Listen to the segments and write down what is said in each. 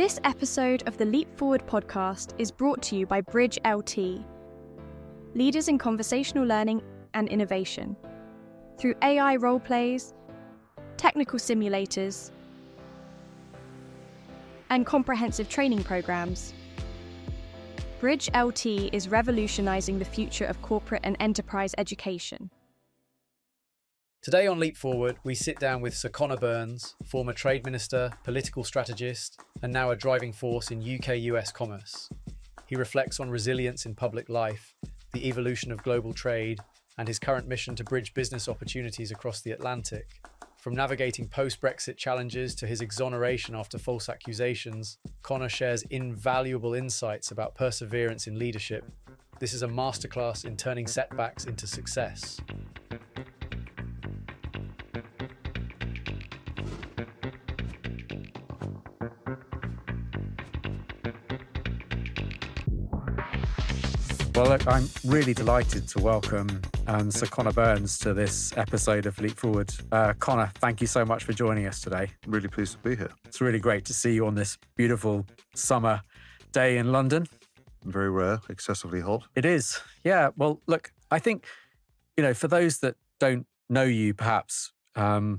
This episode of the Leap Forward podcast is brought to you by bridgeLT, leaders in conversational learning and innovation. Through AI role plays, technical simulators, and comprehensive training programs, bridgeLT is revolutionizing the future of corporate and enterprise education. Today on Leap Forward, we sit down with Sir Conor Burns, former trade minister, political strategist, and now a driving force in UK-US commerce. He reflects on resilience in public life, the evolution of global trade, and his current mission to bridge business opportunities across the Atlantic. From navigating post-Brexit challenges to his exoneration after false accusations, Conor shares invaluable insights about perseverance in leadership. This is a masterclass in turning setbacks into success. Well, look, I'm really delighted to welcome Sir Conor Burns to this episode of Leap Forward. Conor, thank you so much for joining us today. Really pleased to be here. It's really great to see you on this beautiful summer day in London. Very rare, excessively hot. It is. Yeah. Well, look, I think, for those that don't know you, perhaps, why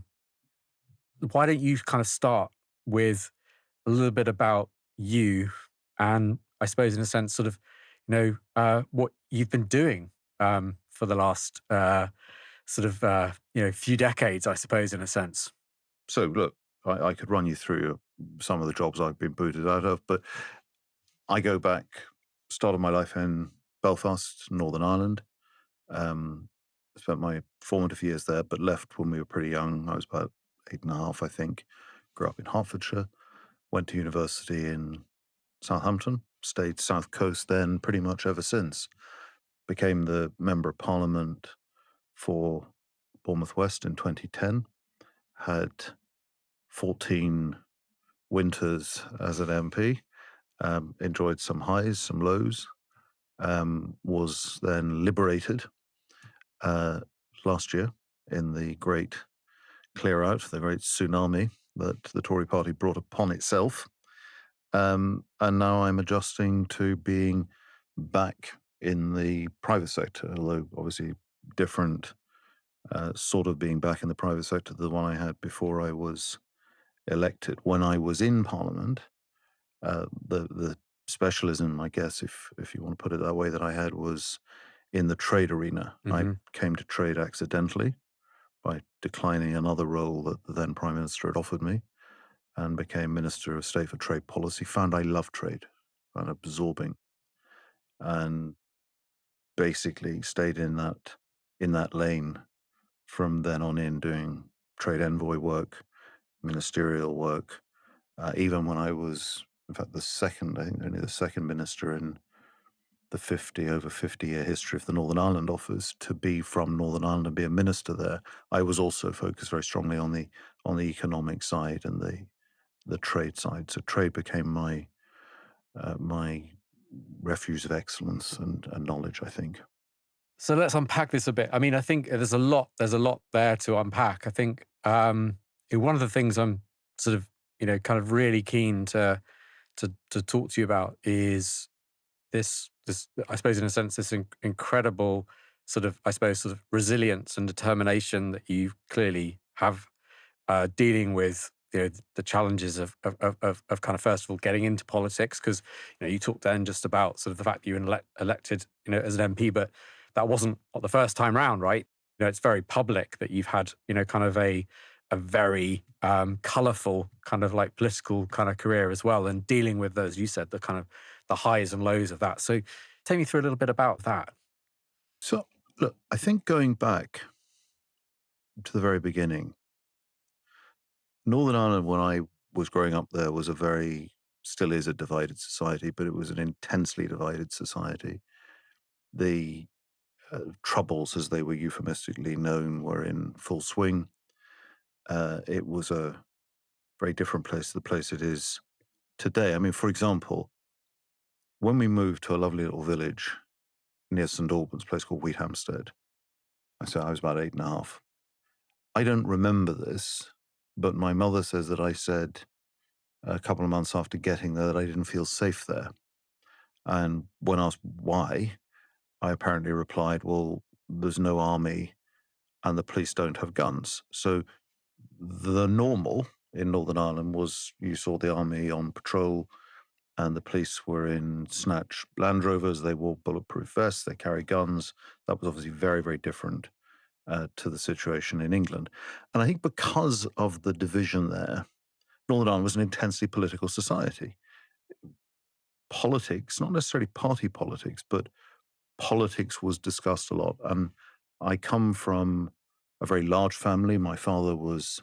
don't you kind of start with a little bit about you and, I suppose, in a sense, sort of, what you've been doing for the last few decades, I suppose, in a sense. So, look, I could run you through some of the jobs I've been booted out of, but I go back, started my life in Belfast, Northern Ireland. Spent my formative years there, but left when we were pretty young. I was about 8.5, I think. Grew up in Hertfordshire, went to university in Southampton, stayed South Coast then pretty much ever since. Became the Member of Parliament for Bournemouth West in 2010. Had 14 winters as an MP. Enjoyed some highs, some lows. Was then liberated last year in the great clear out, the great tsunami that the Tory party brought upon itself. And now I'm adjusting to being back in the private sector, although obviously different sort of being back in the private sector than the one I had before I was elected. When I was in Parliament, the specialism, I guess, if you want to put it that way, that I had was in the trade arena. Mm-hmm. I came to trade accidentally by declining another role that the then Prime Minister had offered me, and became Minister of State for Trade Policy. Found I love trade, found it absorbing, and basically stayed in that lane from then on in, doing trade envoy work, ministerial work. Even when I was, in fact, only the second minister in the over 50-year history of the Northern Ireland office to be from Northern Ireland and be a minister there, I was also focused very strongly on the economic side and the trade side. So trade became my refuge of excellence and knowledge, I think. So let's unpack this a bit. I mean, I think there's a lot there to unpack. I think one of the things I'm sort of, kind of really keen to talk to you about is this, I suppose, in a sense, this incredible sort of resilience and determination that you clearly have dealing with the challenges of kind of, first of all, getting into politics, because you talked then just about sort of the fact that you were elected as an MP, but that wasn't the first time round, right? It's very public that you've had kind of a very colourful kind of like political kind of career as well, and dealing with, as you said, the kind of the highs and lows of that. So take me through a little bit about that. So look, I think going back to the very beginning, Northern Ireland, when I was growing up there, was still is a divided society, but it was an intensely divided society. The Troubles, as they were euphemistically known, were in full swing. It was a very different place to the place it is today. I mean, for example, when we moved to a lovely little village near St Albans, a place called Wheathampstead, I was about 8.5. I don't remember this, but my mother says that I said, a couple of months after getting there that I didn't feel safe there. And when asked why, I apparently replied, well, there's no army and the police don't have guns. So the normal in Northern Ireland was you saw the army on patrol and the police were in snatch Land Rovers. They wore bulletproof vests. They carry guns. That was obviously very, very different to the situation in England. And I think because of the division there, Northern Ireland was an intensely political society. Politics, not necessarily party politics, but politics was discussed a lot. And I come from a very large family. My father was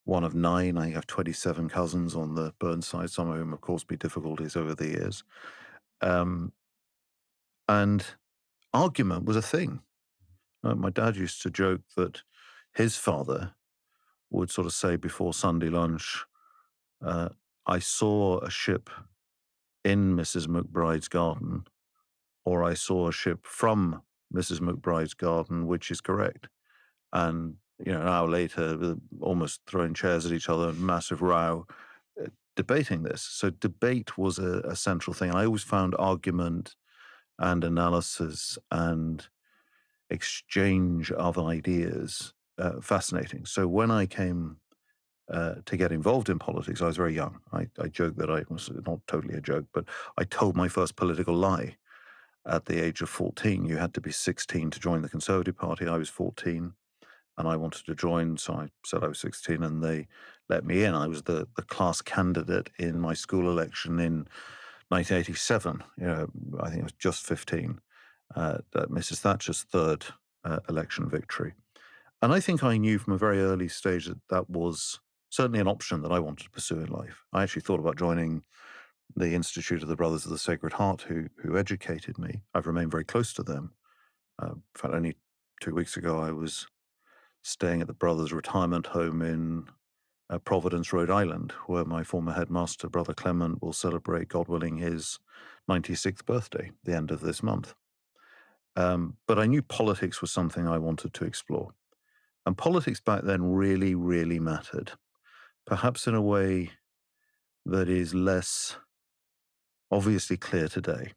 one of 9. I have 27 cousins on the Burns side, some of whom have caused me difficulties over the years. Um, and argument was a thing. My dad used to joke that his father would sort of say before Sunday lunch, uh, I saw a ship in Mrs. McBride's garden, or I saw a ship from Mrs. McBride's garden, which is correct. And, an hour later, almost throwing chairs at each other, massive row, debating this. So debate was a central thing. I always found argument and analysis and exchange of ideas fascinating. So when I came to get involved in politics, I was very young. I joke that I was not totally a joke, but I told my first political lie at the age of 14. You had to be 16 to join the Conservative Party. I was 14 and I wanted to join, so I said I was 16 and they let me in. I was the class candidate in my school election in 1987. I think I was just 15. Mrs. Thatcher's third election victory. And I think I knew from a very early stage that that was certainly an option that I wanted to pursue in life. I actually thought about joining the Institute of the Brothers of the Sacred Heart, who educated me. I've remained very close to them. In fact, only 2 weeks ago, I was staying at the Brothers' retirement home in Providence, Rhode Island, where my former headmaster, Brother Clement, will celebrate, God willing, his 96th birthday, the end of this month. But I knew politics was something I wanted to explore. And politics back then really, really mattered, perhaps in a way that is less obviously clear today.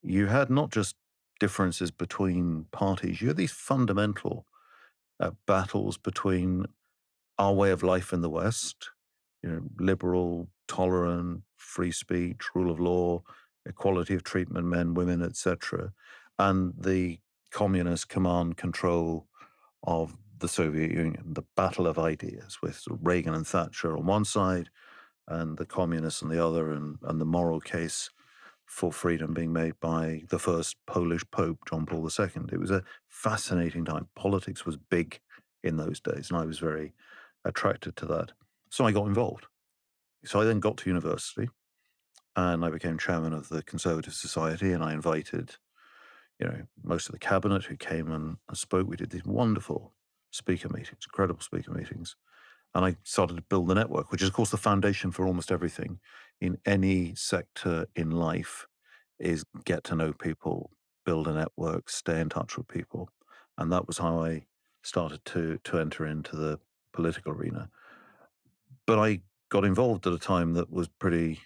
You had not just differences between parties, you had these fundamental battles between our way of life in the West, liberal, tolerant, free speech, rule of law, equality of treatment, men, women, etc., and the communist command control of the Soviet Union, the battle of ideas with Reagan and Thatcher on one side and the communists on the other, and the moral case for freedom being made by the first Polish Pope, John Paul II. It was a fascinating time. Politics was big in those days, and I was very attracted to that. So I got involved. So I then got to university, and I became chairman of the Conservative Society, and I invited, most of the cabinet who came and spoke. We did these wonderful speaker meetings, incredible speaker meetings. And I started to build the network, which is, of course, the foundation for almost everything in any sector in life is get to know people, build a network, stay in touch with people. And that was how I started to enter into the political arena. But I got involved at a time that was pretty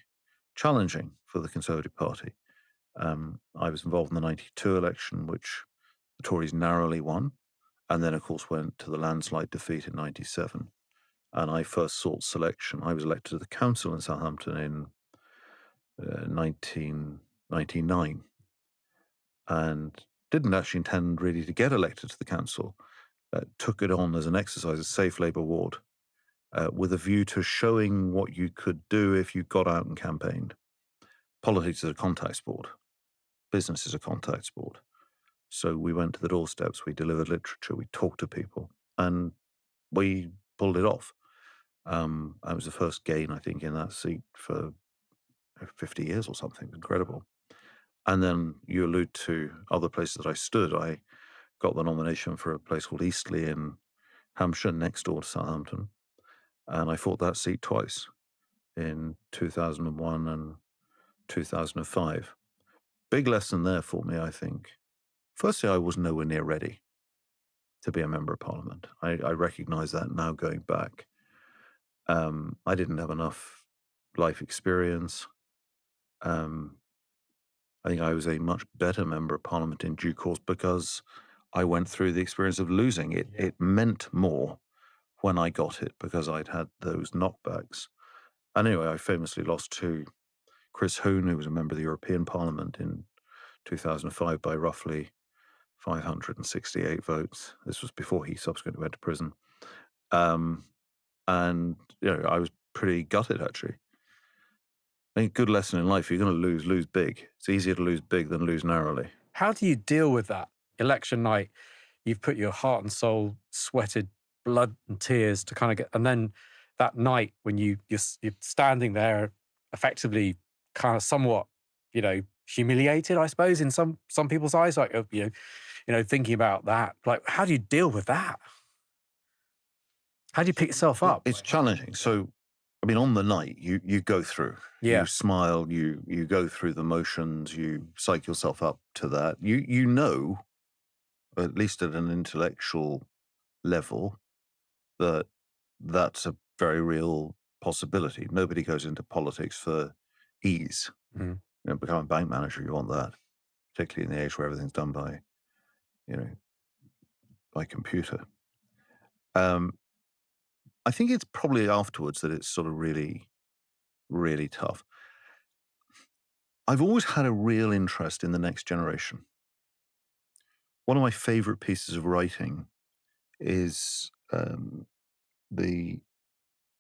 challenging for the Conservative Party. I was involved in the 92 election, which the Tories narrowly won, and then, of course, went to the landslide defeat in 97. And I first sought selection. I was elected to the council in Southampton in 1999 and didn't actually intend really to get elected to the council. Took it on as an exercise, a safe Labour ward, with a view to showing what you could do if you got out and campaigned. Politics is a contact sport. Business is a contact sport. So we went to the doorsteps, we delivered literature, we talked to people, and we pulled it off. I was the first gain, I think, in that seat for 50 years or something. It was incredible. And then you allude to other places that I stood. I got the nomination for a place called Eastleigh in Hampshire, next door to Southampton. And I fought that seat twice in 2001 and 2005. Big lesson there for me, I think. Firstly, I was nowhere near ready to be a member of Parliament. I recognise that now going back. I didn't have enough life experience. Um, I think I was a much better member of Parliament in due course because I went through the experience of losing it. Yeah. It meant more when I got it because I'd had those knockbacks. And anyway, I famously lost to Chris Hoon, who was a member of the European Parliament in 2005 by roughly 568 votes. This was before he subsequently went to prison. And, I was pretty gutted, actually. I think a good lesson in life, if you're going to lose big. It's easier to lose big than lose narrowly. How do you deal with that? Election night, you've put your heart and soul, sweated blood and tears to kind of get, and then that night when you're standing there, effectively, kind of somewhat, humiliated, I suppose, in some people's eyes, like thinking about that. Like, how do you deal with that? How do you pick yourself up? It's challenging. So, I mean, on the night, you go through. Yeah. You smile. You go through the motions. You psych yourself up to that. You know, at least at an intellectual level, that that's a very real possibility. Nobody goes into politics for ease. Mm. Become a bank manager, you want that, particularly in the age where everything's done by, by computer. I think it's probably afterwards that it's sort of really, really tough. I've always had a real interest in the next generation. One of my favorite pieces of writing is the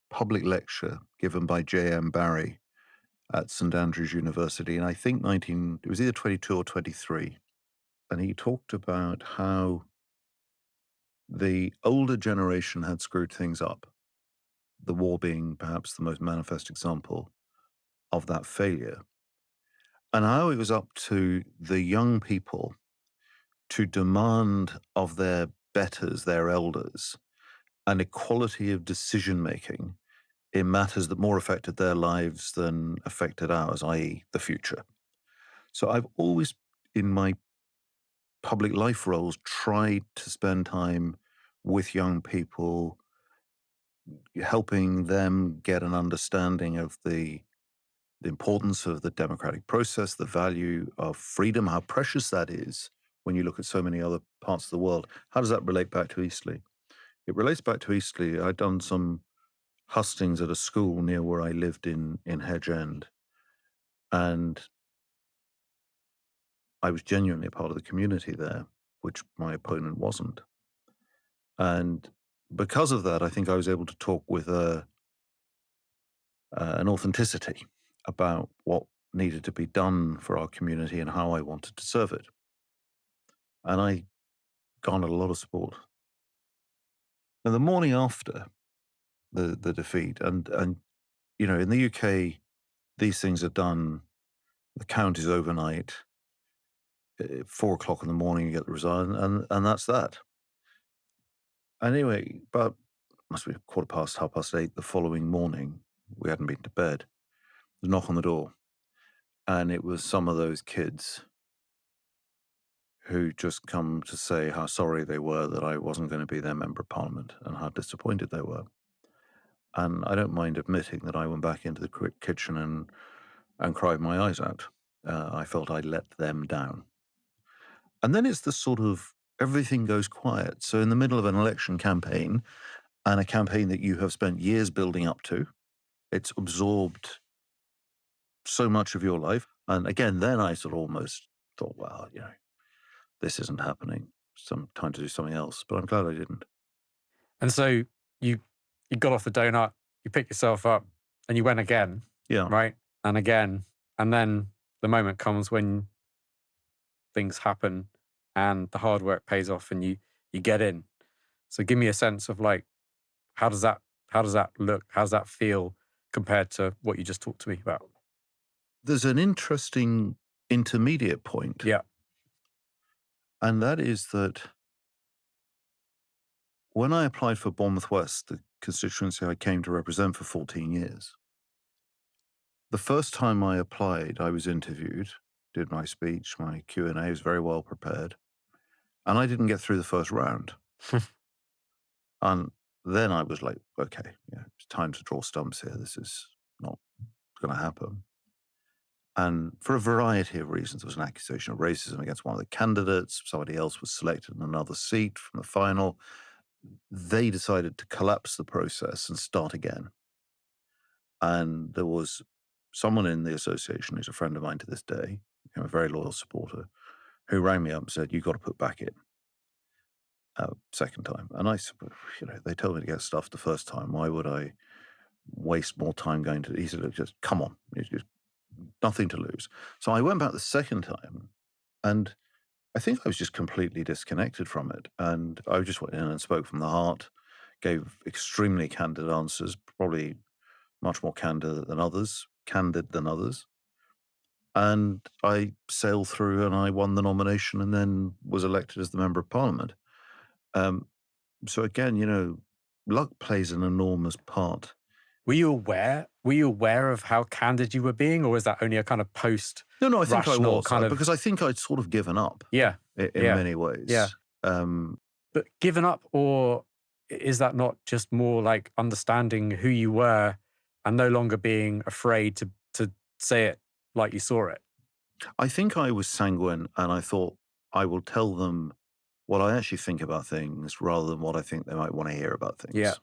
public lecture given by J.M. Barrie at St Andrews University, and I think it was either 22 or 23. And he talked about how the older generation had screwed things up, the war being perhaps the most manifest example of that failure, and how it was up to the young people to demand of their betters, their elders, an equality of decision-making in matters that more affected their lives than affected ours, i.e. the future. So I've always, in my public life roles, tried to spend time with young people, helping them get an understanding of the importance of the democratic process, the value of freedom, how precious that is when you look at so many other parts of the world. How does that relate back to Eastleigh? It relates back to Eastleigh. I'd done some hustings at a school near where I lived in Hedge End, and I was genuinely a part of the community there, which my opponent wasn't. And because of that, I think I was able to talk with an authenticity about what needed to be done for our community and how I wanted to serve it. And I garnered a lot of support. Now, the morning after the defeat, and in the UK, these things are done, the count is overnight, 4 o'clock in the morning, you get the result, and that's that. Anyway, but must be 8:15 the following morning, we hadn't been to bed, the knock on the door, and it was some of those kids who just come to say how sorry they were that I wasn't going to be their member of parliament and how disappointed they were. And I don't mind admitting that I went back into the kitchen and cried my eyes out. I felt I let them down. And then it's the sort of everything goes quiet. So in the middle of an election campaign, and a campaign that you have spent years building up to, it's absorbed so much of your life. And again, then I sort of almost thought, well, this isn't happening. Some time to do something else. But I'm glad I didn't. And so you got off the donut, you picked yourself up, and you went again. Yeah. Right? And again. And then the moment comes when things happen and the hard work pays off and you get in. So give me a sense of like, how does that look? How does that feel compared to what you just talked to me about? There's an interesting intermediate point. Yeah. And that is that when I applied for Bournemouth West, the constituency I came to represent for 14 years, the first time I applied, I was interviewed, did my speech, my Q&A, was very well prepared, and I didn't get through the first round. And then I was like, okay, it's time to draw stumps here. This is not going to happen. And for a variety of reasons, there was an accusation of racism against one of the candidates. Somebody else was selected in another seat from the final. They decided to collapse the process and start again. And there was someone in the association who's a friend of mine to this day, a very loyal supporter, who rang me up and said, "You've got to put back in second time." And I said, they told me to get stuff the first time. Why would I waste more time going to? He said, "Look, just come on. It's just nothing to lose." So I went back the second time, and I think I was just completely disconnected from it. And I just went in and spoke from the heart, gave extremely candid answers, probably much more candid than others. And I sailed through and I won the nomination and then was elected as the Member of Parliament. So again, luck plays an enormous part. Were you aware of how candid you were being, or was that only a kind of post? No, I think I rational was, kind of- because I think I'd sort of given up Yeah. in Yeah. many ways. Yeah. But given up, or is that not just more like understanding who you were and no longer being afraid to say it like you saw it? I think I was sanguine, and I thought I will tell them what I actually think about things rather than what I think they might want to hear about things. Yeah.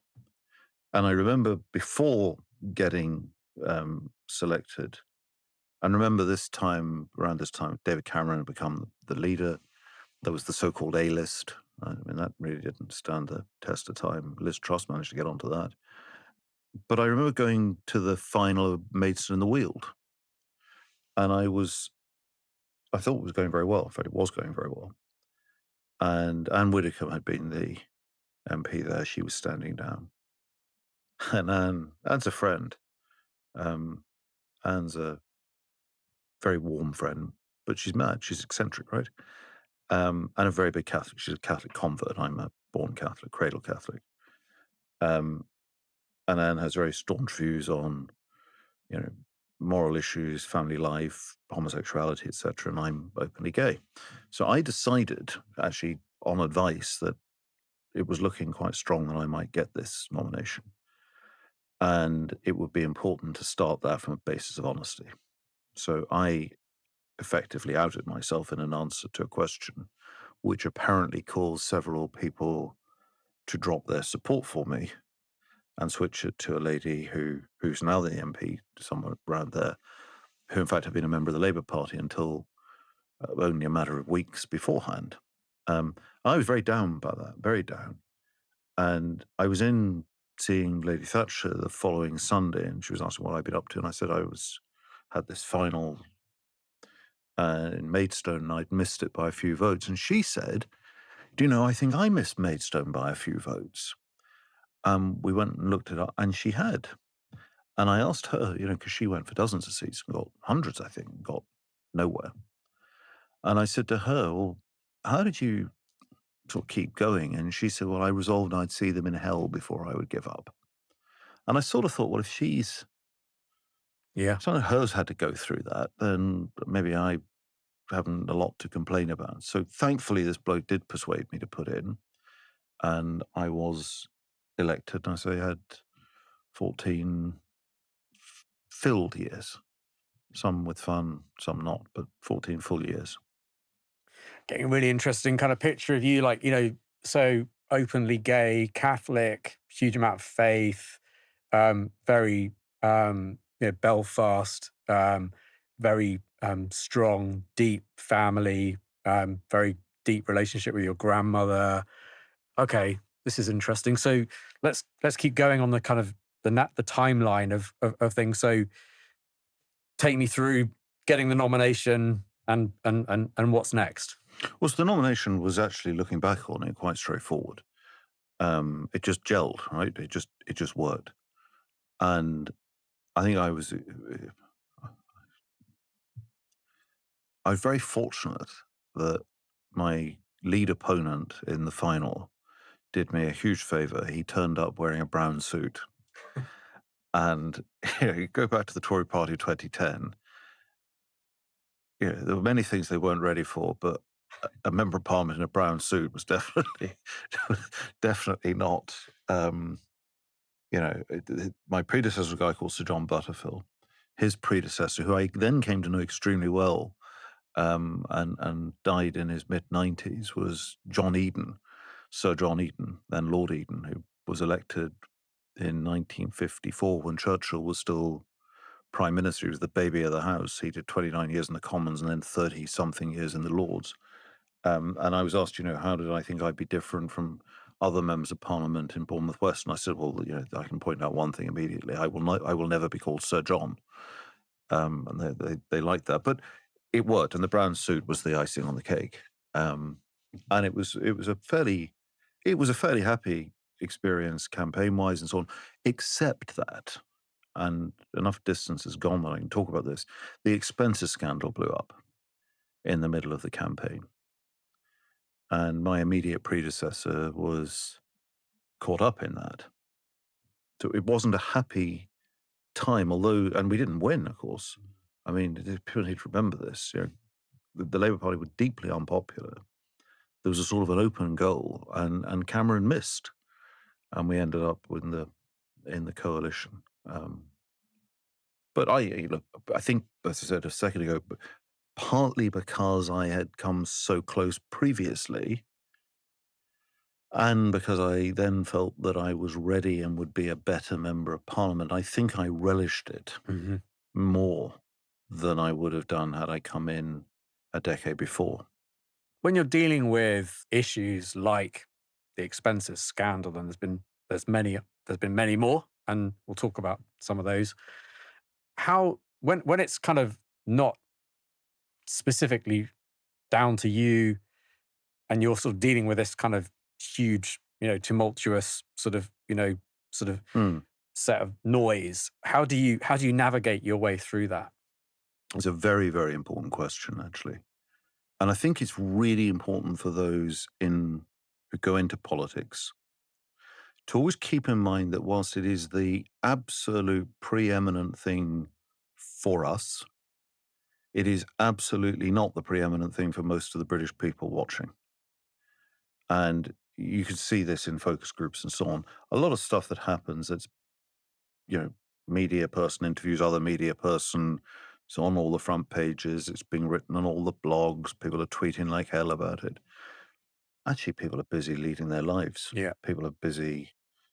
And I remember before getting selected, and remember around this time, David Cameron had become the leader. There was the so-called A-list. I mean, that really didn't stand the test of time. Liz Truss managed to get onto that. But I remember going to the final of Maidstone and the Weald, and I thought it was going very well. In fact, it was going very well. And Anne Widdecombe had been the MP there. She was standing down. And Anne's a friend. Anne's a very warm friend, but she's mad. She's eccentric, right? And a very big Catholic. She's a Catholic convert. I'm a born Catholic, cradle Catholic. And Anne has very staunch views on, moral issues, family life, homosexuality, etc. And I'm openly gay. So I decided, actually on advice, that it was looking quite strong that I might get this nomination. And it would be important to start that from a basis of honesty. So I effectively outed myself in an answer to a question, which apparently caused several people to drop their support for me and switch it to a lady who's now the MP, somewhere around there, who in fact had been a member of the Labour Party until only a matter of weeks beforehand. I was very down by that, very down. And I was in seeing Lady Thatcher the following Sunday, and she was asking what I'd been up to, and I said I had this final in Maidstone, and I'd missed it by a few votes. And she said, "Do you know, I think I missed Maidstone by a few votes." We went and looked it up, and she had. And I asked her, because she went for dozens of seats and got hundreds, I think, and got nowhere. And I said to her, "Well, how did you sort of keep going?" And she said, "Well, I resolved I'd see them in hell before I would give up." And I sort of thought, well, if some of hers had to go through that, then maybe I haven't a lot to complain about. So thankfully, this bloke did persuade me to put in, and I was elected. And so I had 14 filled years, some with fun, some not, but 14 full years. Getting a really interesting kind of picture of you, like, so openly gay, Catholic, huge amount of faith, very, Belfast, very strong, deep family, very deep relationship with your grandmother. Okay, this is interesting. So let's keep going on the kind of the timeline of things. So take me through getting the nomination and what's next. Well, so the nomination was, actually looking back on it, quite straightforward. It just gelled, right? It just worked. And I think I was very fortunate that my lead opponent in the final did me a huge favor. He turned up wearing a brown suit. And you go back to the Tory party of 2010, there were many things they weren't ready for, but a member of parliament in a brown suit was definitely not. My predecessor was a guy called Sir John Butterfield, his predecessor, who I then came to know extremely well, and died in his mid-90s, was John Eden, Sir John Eden, then Lord Eden, who was elected in 1954 when Churchill was still Prime Minister. He was the baby of the house. He did 29 years in the Commons and then 30-something years in the Lords. And I was asked, how did I think I'd be different from other members of Parliament in Bournemouth West? And I said, well, I can point out one thing immediately. I will never be called Sir John. And they liked that. But it worked, and the brown suit was the icing on the cake. And it was a fairly happy experience campaign-wise and so on, except that, and enough distance has gone that I can talk about this, the expenses scandal blew up in the middle of the campaign. And my immediate predecessor was caught up in that. So it wasn't a happy time, and we didn't win, of course. I mean, people need to remember this. The Labour Party were deeply unpopular. There was a sort of an open goal, and Cameron missed, and we ended up in the coalition. But I think, as I said a second ago, partly because I had come so close previously, and because I then felt that I was ready and would be a better member of Parliament, I think I relished it more than I would have done had I come in a decade before. When you're dealing with issues like the expenses scandal, and there's been many more, and we'll talk about some of those. When it's kind of not specifically down to you, and you're sort of dealing with this kind of huge, tumultuous sort of set of noise, how do you navigate your way through that? It's a very, very important question, actually. And I think it's really important for those who go into politics to always keep in mind that whilst it is the absolute preeminent thing for us, it is absolutely not the preeminent thing for most of the British people watching. And you can see this in focus groups and so on. A lot of stuff that happens that's, media person interviews other media person. It's on all the front pages. It's being written on all the blogs. People are tweeting like hell about it. Actually, people are busy leading their lives. Yeah. People are busy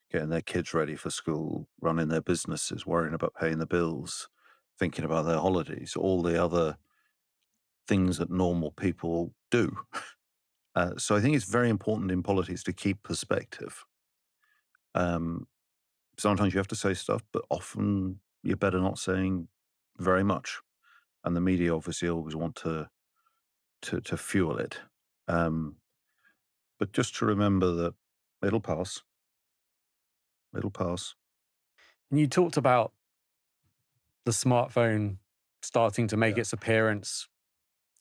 getting their kids ready for school, running their businesses, worrying about paying the bills, thinking about their holidays, all the other things that normal people do. So I think it's very important in politics to keep perspective. Sometimes you have to say stuff, but often you're better not saying very much. And the media obviously always want to fuel it. But just to remember that it'll pass. It'll pass. And you talked about the smartphone starting to make its appearance,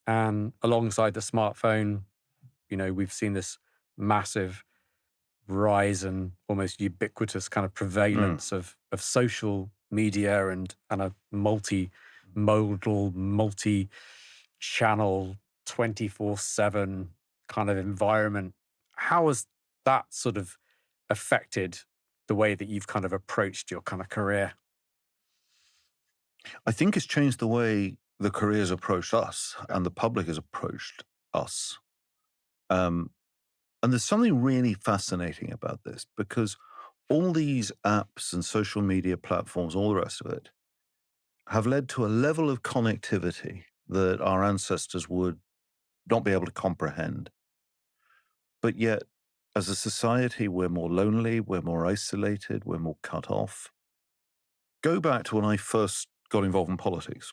and alongside the smartphone, we've seen this massive rise and almost ubiquitous kind of prevalence of social media and a multi-modal, multi-channel, 24/7 kind of environment. How has that sort of affected the way that you've kind of approached your kind of career? I think it's changed the way the careers approached us and the public has approached us. And there's something really fascinating about this, because all these apps and social media platforms, all the rest of it, have led to a level of connectivity that our ancestors would not be able to comprehend. But yet, as a society, we're more lonely, we're more isolated, we're more cut off. Go back to when I first got involved in politics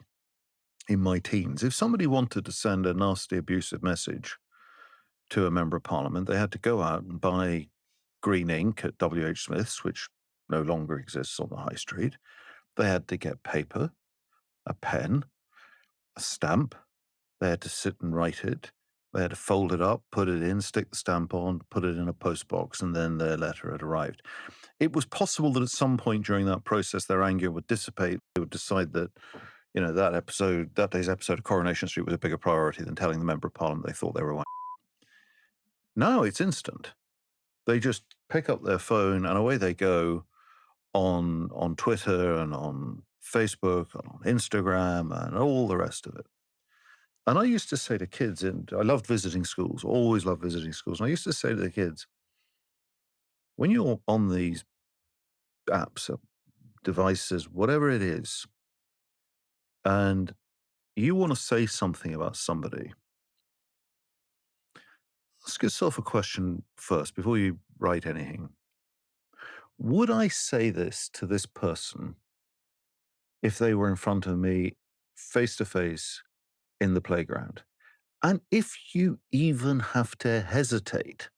in my teens. If somebody wanted to send a nasty, abusive message to a member of Parliament, they had to go out and buy green ink at W.H. Smith's, which no longer exists on the high street. They had to get paper, a pen, a stamp. They had to sit and write it. They had to fold it up, put it in, stick the stamp on, put it in a postbox, and then their letter had arrived. It was possible that at some point during that process, their anger would dissipate. They would decide that, that day's episode of Coronation Street was a bigger priority than telling the member of Parliament they thought they were. Now it's instant. They just pick up their phone and away they go on Twitter and on Facebook, on Instagram, and all the rest of it. And I used to say to kids, and I loved visiting schools, always loved visiting schools. And I used to say to the kids, when you're on these apps, devices, whatever it is, and you want to say something about somebody, ask yourself a question first before you write anything. Would I say this to this person if they were in front of me face to face in the playground? And if you even have to hesitate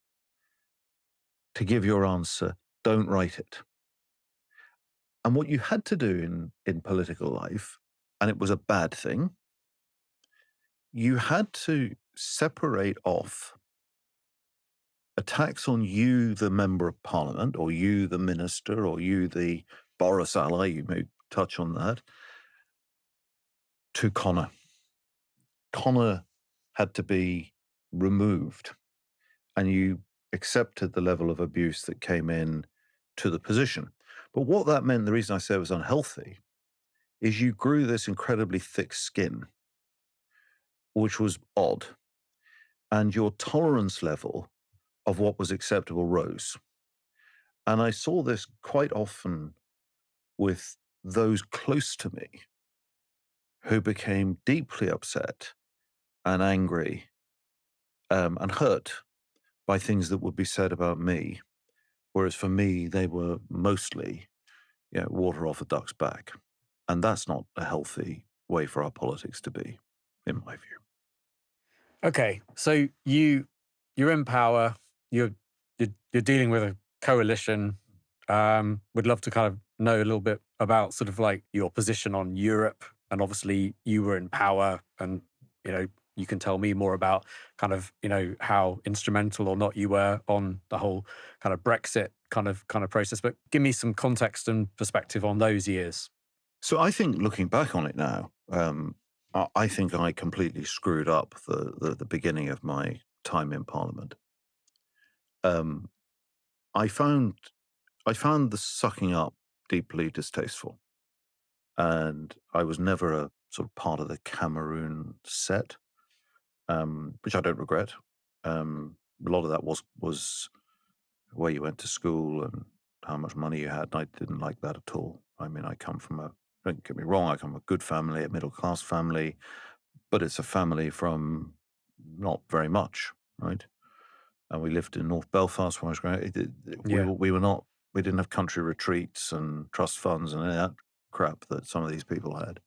to give your answer, don't write it. And what you had to do in political life, and it was a bad thing, you had to separate off attacks on you, the member of parliament, or you, the minister, or you, the Boris ally, you may touch on that, to Connor. Connor had to be removed, and you accepted the level of abuse that came in to the position. But what that meant, the reason I say it was unhealthy, is you grew this incredibly thick skin, which was odd, and your tolerance level of what was acceptable rose. And I saw this quite often with those close to me who became deeply upset and angry and hurt by things that would be said about me. Whereas for me, they were mostly water off a duck's back. And that's not a healthy way for our politics to be, in my view. Okay, so you're in power. You're dealing with a coalition. Would love to kind of know a little bit about sort of like your position on Europe, and obviously you were in power, and you can tell me more about kind of how instrumental or not you were on the whole kind of Brexit kind of process. But give me some context and perspective on those years. So I think looking back on it now, I think I completely screwed up the beginning of my time in Parliament. I found the sucking up deeply distasteful, and I was never a sort of part of the Cameroon set, which I don't regret. A lot of that was where you went to school and how much money you had. And I didn't like that at all. I mean, don't get me wrong, I come from a good family, a middle class family, but it's a family from not very much, right? And we lived in North Belfast when I was growing up. We didn't have country retreats and trust funds and any of that crap that some of these people had.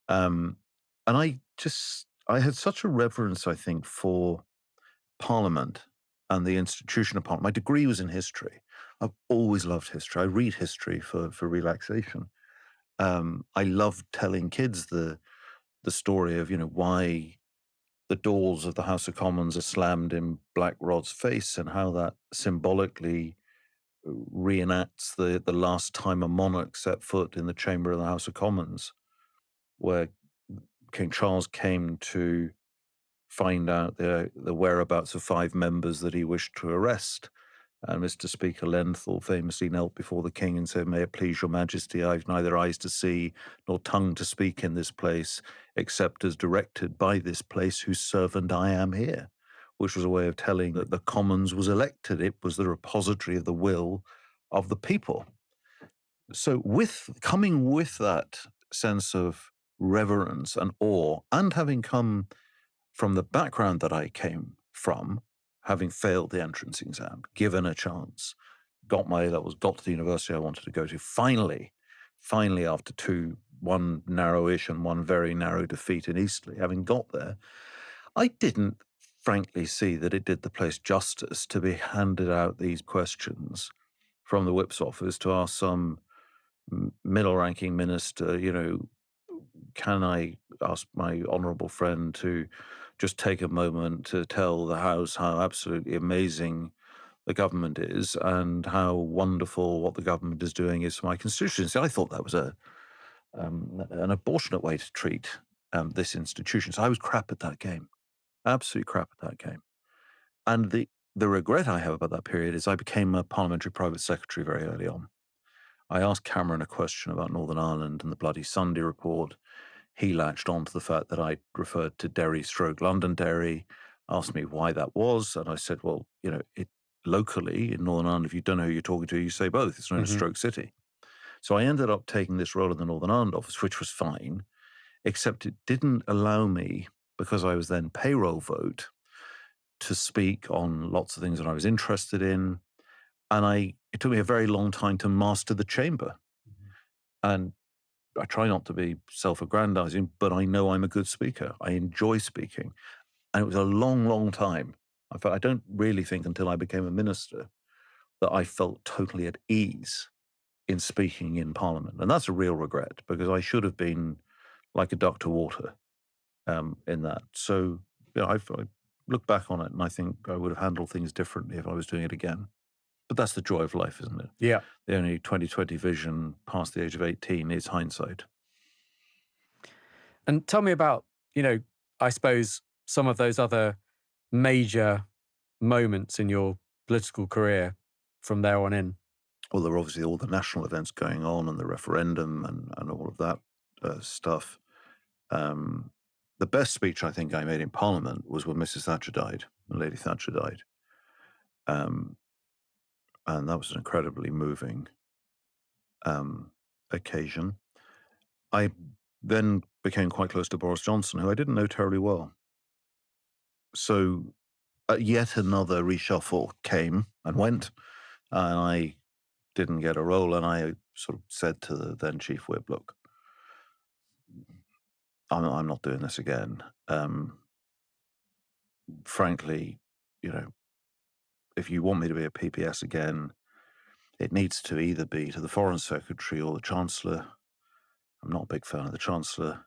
And I had such a reverence, I think, for Parliament and the institution of Parliament. My degree was in history. I've always loved history. I read history for relaxation. I love telling kids the story of why the doors of the House of Commons are slammed in Black Rod's face, and how that symbolically reenacts the last time a monarch set foot in the chamber of the House of Commons, where King Charles came to find out the whereabouts of 5 members that he wished to arrest. And Mr. Speaker Lenthal famously knelt before the king and said, "May it please your majesty, I've neither eyes to see nor tongue to speak in this place, except as directed by this place whose servant I am here," which was a way of telling that the Commons was elected. It was the repository of the will of the people. So coming with that sense of reverence and awe, and having come from the background that I came from, having failed the entrance exam, given a chance, got to the university I wanted to go to, finally after one narrowish and one very narrow defeat in Eastleigh, having got there, I didn't frankly see that it did the place justice to be handed out these questions from the whip's office to ask some middle-ranking minister, can I ask my honourable friend to just take a moment to tell the House how absolutely amazing the government is and how wonderful what the government is doing is for my constituency? I thought that was an abortionate way to treat this institution. So I was crap at that game, absolutely crap at that game. And the regret I have about that period is I became a parliamentary private secretary very early on. I asked Cameron a question about Northern Ireland and the Bloody Sunday report. He latched on to the fact that I referred to Derry/Londonderry, asked me why that was, and I said, well, locally in Northern Ireland, if you don't know who you're talking to, you say both. It's known as Stroke City. So I ended up taking this role in the Northern Ireland office, which was fine, except it didn't allow me, because I was then payroll vote, to speak on lots of things that I was interested in. And it took me a very long time to master the chamber. And I try not to be self-aggrandizing, but I know I'm a good speaker. I enjoy speaking. And it was a long, long time. In fact, I don't really think until I became a minister that I felt totally at ease in speaking in Parliament. And that's a real regret, because I should have been like a duck to water in that. So I look back on it and I think I would have handled things differently if I was doing it again. But that's the joy of life, isn't it? Yeah. The only 20/20 vision past the age of 18 is hindsight. And tell me about, I suppose some of those other major moments in your political career from there on in. Well, there were obviously all the national events going on and the referendum and all of that stuff. The best speech I think I made in Parliament was when Mrs. Thatcher died, when Lady Thatcher died. And that was an incredibly moving occasion. I then became quite close to Boris Johnson, who I didn't know terribly well. So yet another reshuffle came and went, and I didn't get a role. And I sort of said to the then chief whip, look, I'm not doing this again. Frankly, if you want me to be a PPS again, it needs to either be to the Foreign Secretary or the Chancellor. I'm not a big fan of the Chancellor,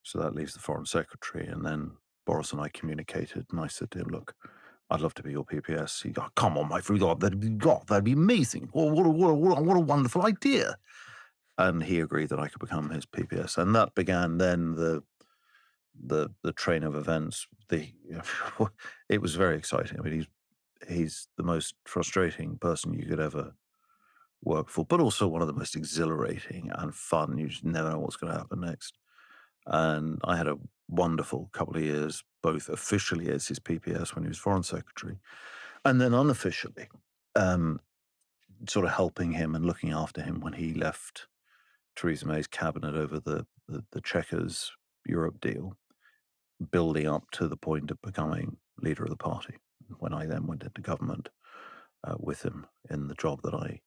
so that leaves the Foreign Secretary. And then Boris and I communicated, and I said to him, look, I'd love to be your PPS. He goes, come on, my friend, that'd be amazing. What a wonderful idea. And he agreed that I could become his PPS. And that began then the train of events. It was very exciting. I mean, he's the most frustrating person you could ever work for, but also one of the most exhilarating and fun. You just never know what's going to happen next. And I had a wonderful couple of years, both officially as his PPS when he was Foreign Secretary, and then unofficially, sort of helping him and looking after him when he left Theresa May's cabinet over the Chequers Europe deal, building up to the point of becoming leader of the party, when I then went into government with him in the job that I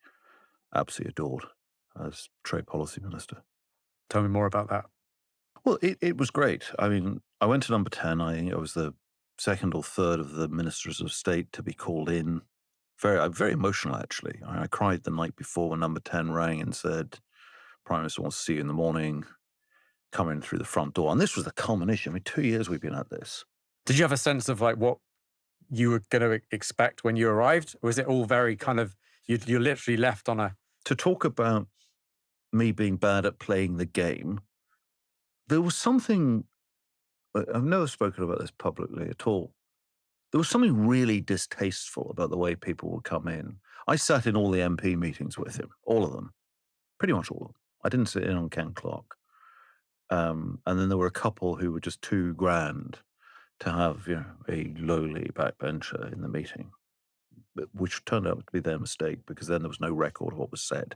absolutely adored as Trade Policy Minister. Tell me more about that. Well, it was great. I mean, I went to number 10. I think I was the second or third of the ministers of state to be called in. Very emotional, actually. I cried the night before when number 10 rang and said, Prime Minister wants to see you in the morning, come in through the front door. And this was the culmination. I mean, 2 years we've been at this. Did you have a sense of what you were going to expect when you arrived? Or was it all very kind of, you literally left on a... To talk about me being bad at playing the game, there was something, I've never spoken about this publicly at all. There was something really distasteful about the way people would come in. I sat in all the MP meetings with him, all of them, pretty much all of them. I didn't sit in on Ken Clarke. And then there were a couple who were just too grand to have, a lowly backbencher in the meeting, which turned out to be their mistake, because then there was no record of what was said.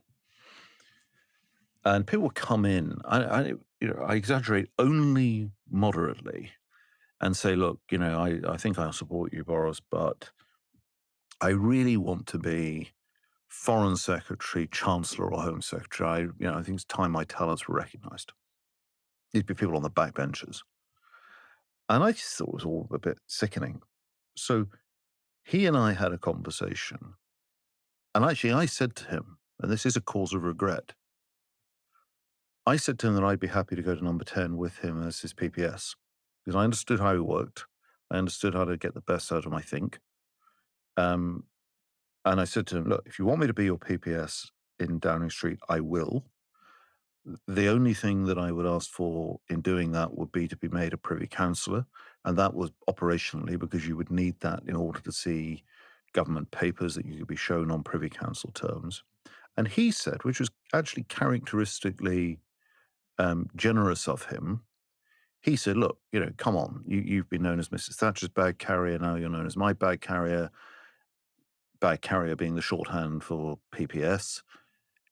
And people would come in, I exaggerate only moderately, and say, look, I think I'll support you, Boris, but I really want to be Foreign Secretary, Chancellor, or Home Secretary. I think it's time my talents were recognised. These be people on the backbenches. And I just thought it was all a bit sickening. So he and I had a conversation. And actually, I said to him, and this is a cause of regret, I said to him that I'd be happy to go to number 10 with him as his PPS, because I understood how he worked. I understood how to get the best out of him, I think. And I said to him, look, if you want me to be your PPS in Downing Street, I will. The only thing that I would ask for in doing that would be to be made a Privy Councillor. And that was operationally because you would need that in order to see government papers that you could be shown on Privy Council terms. And he said, which was actually characteristically generous of him, he said, look, come on, you've been known as Mrs. Thatcher's bag carrier, now you're known as my bag carrier being the shorthand for PPS.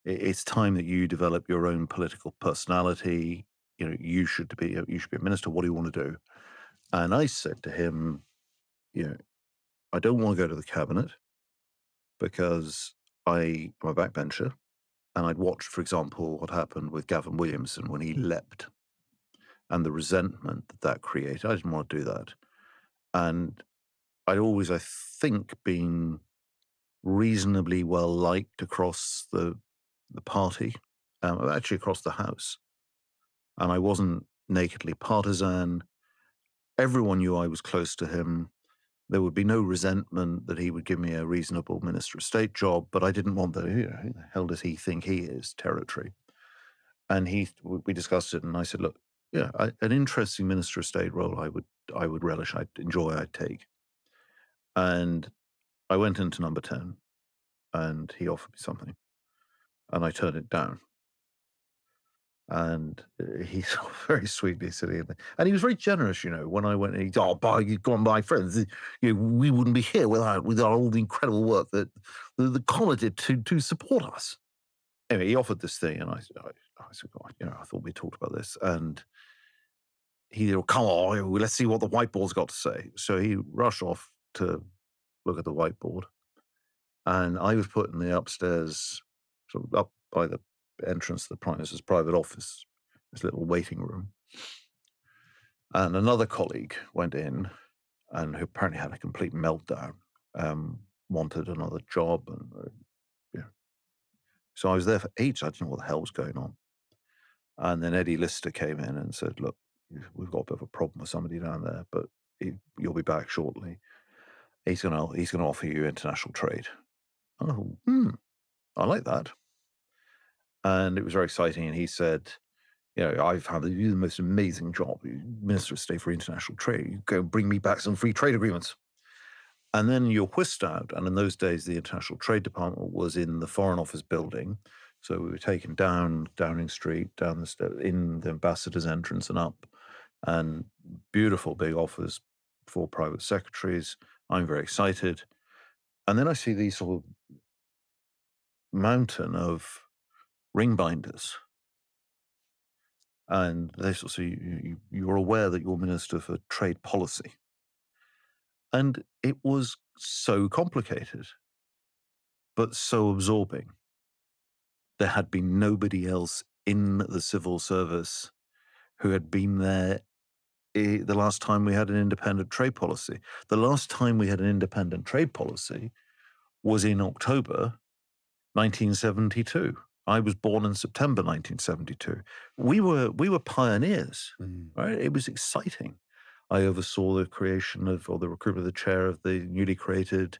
It's time that you develop your own political personality. You should be a minister. What do you want to do? And I said to him, I don't want to go to the cabinet because I'm a backbencher. And I'd watched, for example, what happened with Gavin Williamson when he leapt and the resentment that created. I didn't want to do that. And I'd always, I think, been reasonably well liked across the party, actually across the House. And I wasn't nakedly partisan. Everyone knew I was close to him. There would be no resentment that he would give me a reasonable Minister of State job, but I didn't want the, who the hell does he think he is territory. And we discussed it, and I said, look, an interesting Minister of State role I would relish, I'd enjoy, I'd take. And I went into number 10, and he offered me something, and I turned it down. And he's very sweetly sitting there. And he was very generous, when I went, and you've gone by friends. We wouldn't be here without all the incredible work that the Comma did to support us. Anyway, he offered this thing, and I said, I thought we talked about this. And he said, come on, let's see what the whiteboard's got to say. So he rushed off to look at the whiteboard. And I was put in the upstairs, sort of up by the entrance to the Prime Minister's private office, this little waiting room. And another colleague went in, and who apparently had a complete meltdown, wanted another job. And so I was there for ages. I didn't know what the hell was going on. And then Eddie Lister came in and said, look, we've got a bit of a problem with somebody down there, but you'll be back shortly. He's going to offer you international trade. Oh, I like that. And it was very exciting. And he said, I've had the most amazing job, Minister of State for International Trade. You go bring me back some free trade agreements. And then you're whisked out. And in those days, the International Trade Department was in the Foreign Office building. So we were taken down Downing Street, down the step, in the ambassador's entrance and up. And beautiful big office for private secretaries. I'm very excited. And then I see these sort of mountain of ring binders. And they sort of say, you're aware that you're Minister for Trade Policy. And it was so complicated, but so absorbing. There had been nobody else in the civil service who had been there the last time we had an independent trade policy. The last time we had an independent trade policy was in October 1972. I was born in September 1972. We were pioneers, right? It was exciting. I oversaw the creation or the recruitment of the chair of the newly created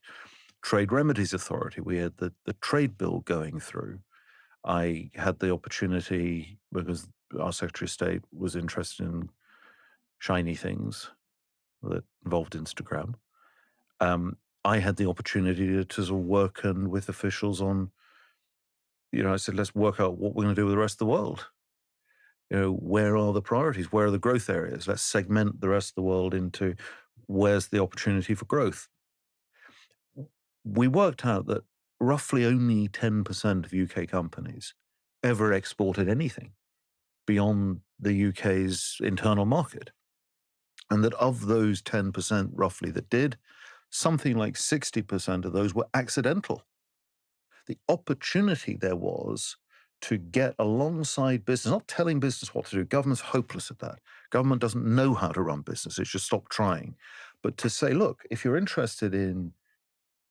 Trade Remedies Authority. We had the trade bill going through. I had the opportunity, because our Secretary of State was interested in shiny things that involved Instagram. I had the opportunity to sort of work with officials on, I said, let's work out what we're going to do with the rest of the world. Where are the priorities? Where are the growth areas? Let's segment the rest of the world into where's the opportunity for growth. We worked out that roughly only 10% of UK companies ever exported anything beyond the UK's internal market. And that of those 10% roughly that did, something like 60% of those were accidental. The opportunity there was to get alongside business, not telling business what to do. Government's hopeless at that. Government doesn't know how to run business. It should stop trying. But to say, look, if you're interested in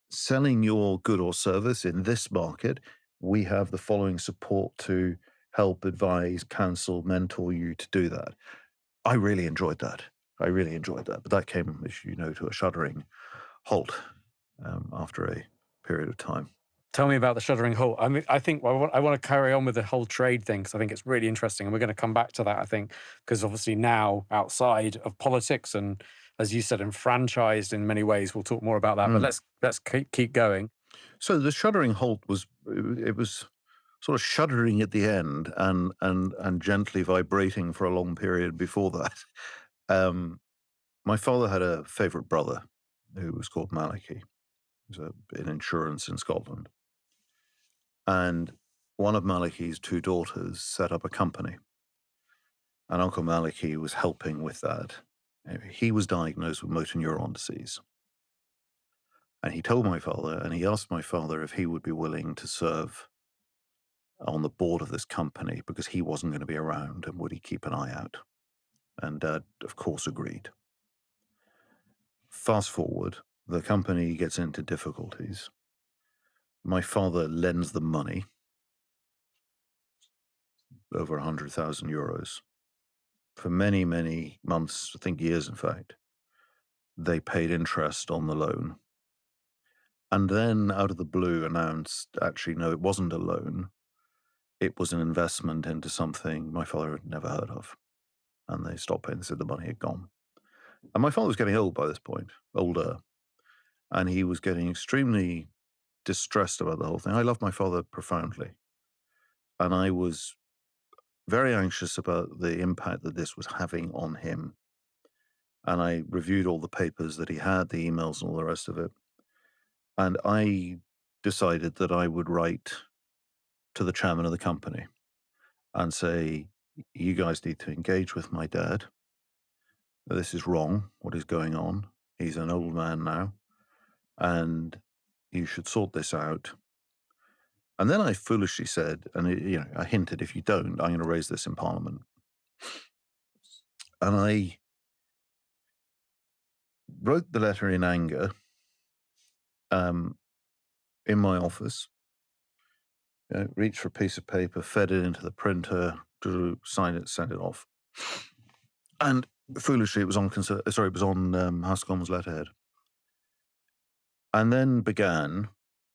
selling your good or service in this market, we have the following support to help advise, counsel, mentor you to do that. I really enjoyed that. But that came, as you know, to a shuddering halt after a period of time. Tell me about the shuddering halt. I mean, I think I want to carry on with the whole trade thing, because I think it's really interesting, and we're going to come back to that, I think, because obviously now outside of politics and, as you said, enfranchised in many ways. We'll talk more about that, but let's keep going. So the shuddering halt was sort of shuddering at the end and gently vibrating for a long period before that. My father had a favourite brother who was called Malachy. He was in insurance in Scotland. And one of Malachy's two daughters set up a company. And Uncle Malachy was helping with that. He was diagnosed with motor neuron disease. And he told my father, and he asked my father if he would be willing to serve on the board of this company because he wasn't going to be around, and would he keep an eye out? And Dad, of course, agreed. Fast forward, the company gets into difficulties. My father lends them money, over 100,000 euros. For many, many months, I think years, in fact, they paid interest on the loan. And then, out of the blue, announced, actually, no, it wasn't a loan. It was an investment into something my father had never heard of. And they stopped paying. They said the money had gone. And my father was getting old by this point, older. And he was getting extremely distressed about the whole thing. I loved my father profoundly. And I was very anxious about the impact that this was having on him. And I reviewed all the papers that he had, the emails and all the rest of it. And I decided that I would write to the chairman of the company and say, you guys need to engage with my dad. This is wrong, what is going on. He's an old man now, and you should sort this out. And then I foolishly said, and I hinted, if you don't, I'm going to raise this in Parliament. And I wrote the letter in anger in my office, reached for a piece of paper, fed it into the printer, signed it, sent it off. And foolishly, it was on House of Commons letterhead. And then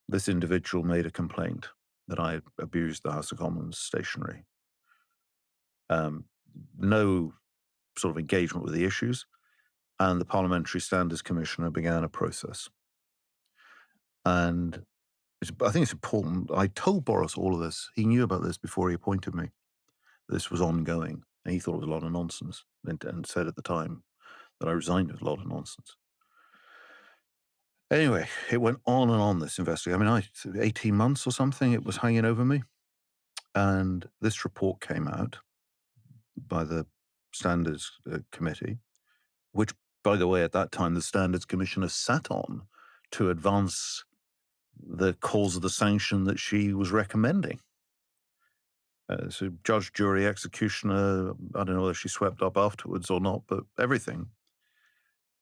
this individual made a complaint that I had abused the House of Commons stationery. No sort of engagement with the issues. And the Parliamentary Standards Commissioner began a process. And I think it's important. I told Boris all of this. He knew about this before he appointed me. This was ongoing. And he thought it was a lot of nonsense, and said at the time that I resigned it was a lot of nonsense. Anyway, it went on and on, this investigation. I mean, 18 months or something, it was hanging over me. And this report came out by the Standards Committee, which, by the way, at that time, the Standards Commissioner sat on to advance the cause of the sanction that she was recommending. So judge, jury, executioner, I don't know whether she swept up afterwards or not, but everything.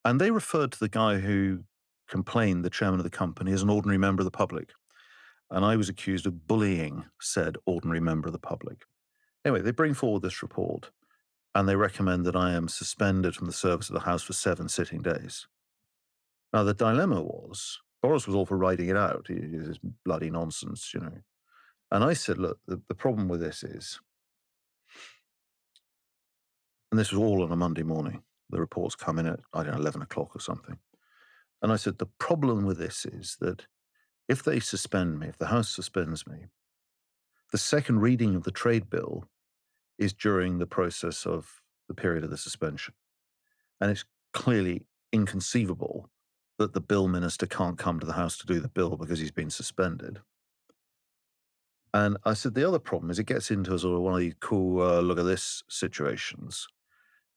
And they referred to the guy who complained, the chairman of the company, as an ordinary member of the public. And I was accused of bullying said ordinary member of the public. Anyway, they bring forward this report, and they recommend that I am suspended from the service of the House for 7 sitting days. Now, the dilemma was, Boris was all for writing it out. It's bloody nonsense, And I said, look, the problem with this is, and this was all on a Monday morning, the reports come in at, 11 o'clock or something. And I said, the problem with this is that if they suspend me, if the House suspends me, the second reading of the trade bill is during the process of the period of the suspension. And it's clearly inconceivable that the bill minister can't come to the House to do the bill because he's been suspended. And I said, the other problem is it gets into sort of one of these cool, look at this situations.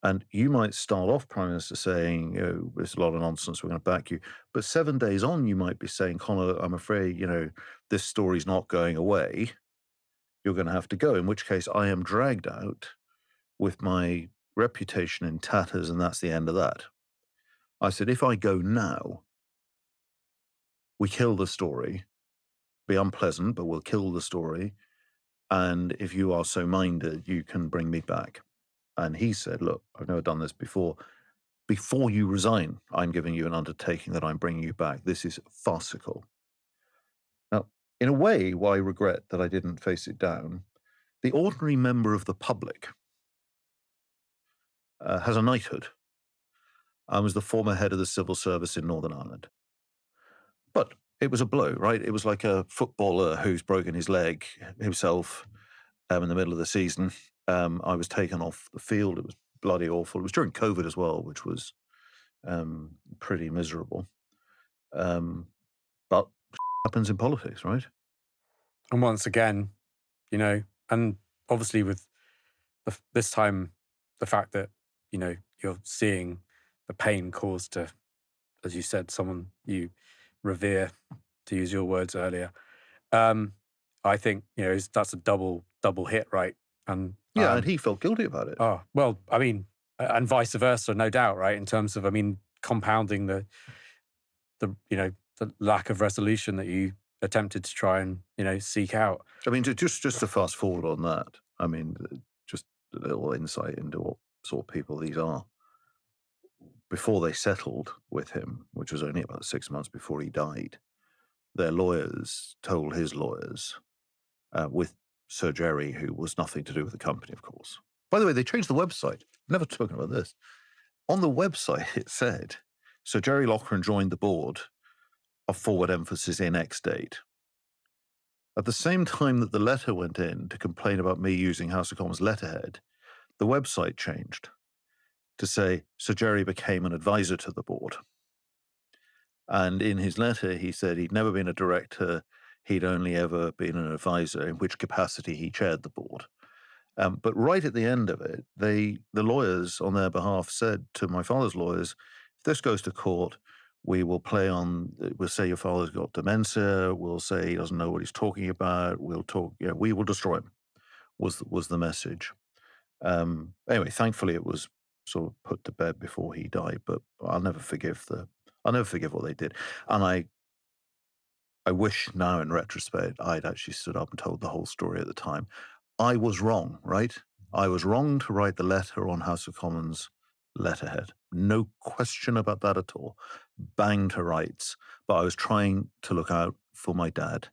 And you might start off, Prime Minister, saying, there's a lot of nonsense, we're going to back you. But 7 days on, you might be saying, Connor, I'm afraid, this story's not going away. You're going to have to go, in which case I am dragged out with my reputation in tatters, and that's the end of that. I said, if I go now, we kill the story. Be unpleasant, but we'll kill the story. And if you are so minded, you can bring me back. And he said, look, I've never done this before. Before you resign, I'm giving you an undertaking that I'm bringing you back. This is farcical. Now, in a way, why I regret that I didn't face it down, the ordinary member of the public has a knighthood. I was the former head of the civil service in Northern Ireland. But it was a blow, right? It was like a footballer who's broken his leg himself in the middle of the season. I was taken off the field. It was bloody awful. It was during COVID as well, which was pretty miserable. But happens in politics, right? And once again, and obviously with this time, the fact that, you're seeing the pain caused to, as you said, someone you revere, to use your words earlier. I think, that's a double hit, right? And Yeah, and he felt guilty about it. oh, well, I mean, and vice versa, no doubt, right? In terms of, compounding the lack of resolution that you attempted to try and, seek out. I mean, just to fast forward on that, I mean, just a little insight into what sort of people these are. Before they settled with him, which was only about 6 months before he died, their lawyers told his lawyers, with Sir Jerry, who was nothing to do with the company, of course. By the way, they changed the website. Never spoken about this. On the website, it said, Sir Jerry Loughran joined the board of Forward Emphasis in X date. At the same time that the letter went in to complain about me using House of Commons letterhead, the website changed to say Sir Jerry became an advisor to the board. And in his letter, he said he'd never been a director, he'd only ever been an advisor, in which capacity he chaired the board. But right at the end of it, the lawyers on their behalf said to my father's lawyers, if this goes to court, we'll say your father's got dementia, we'll say he doesn't know what he's talking about, we will destroy him, was the message. Anyway, thankfully it was sort of put to bed before he died, but I'll never forgive what they did. And I wish now in retrospect I'd actually stood up and told the whole story at the time. I was wrong, right? I was wrong to write the letter on House of Commons letterhead. No question about that at all. Bang to rights. But I was trying to look out for my dad,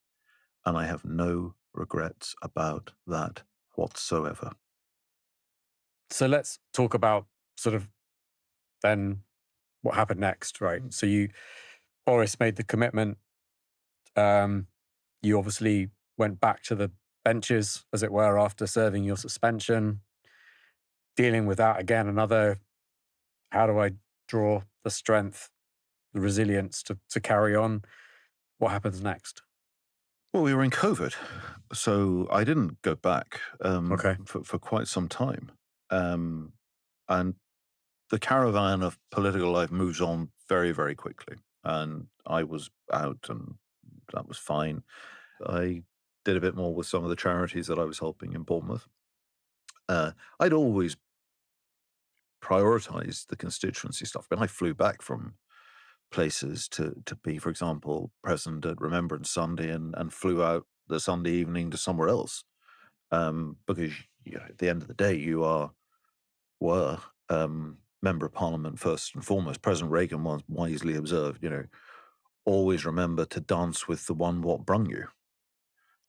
and I have no regrets about that whatsoever. So let's talk about sort of then what happened next, right? So Boris made the commitment. You obviously went back to the benches, as it were, after serving your suspension, dealing with that again, how do I draw the strength, the resilience to carry on? What happens next? Well, we were in COVID, so I didn't go back Okay. for quite some time. And the caravan of political life moves on very, very quickly. And I was out, and that was fine. I did a bit more with some of the charities that I was helping in Bournemouth. I'd always prioritized the constituency stuff, but I flew back from places to be, for example, present at Remembrance Sunday and flew out the Sunday evening to somewhere else. Because at the end of the day, you were Member of Parliament first and foremost. President Reagan once wisely observed, always remember to dance with the one what brung you.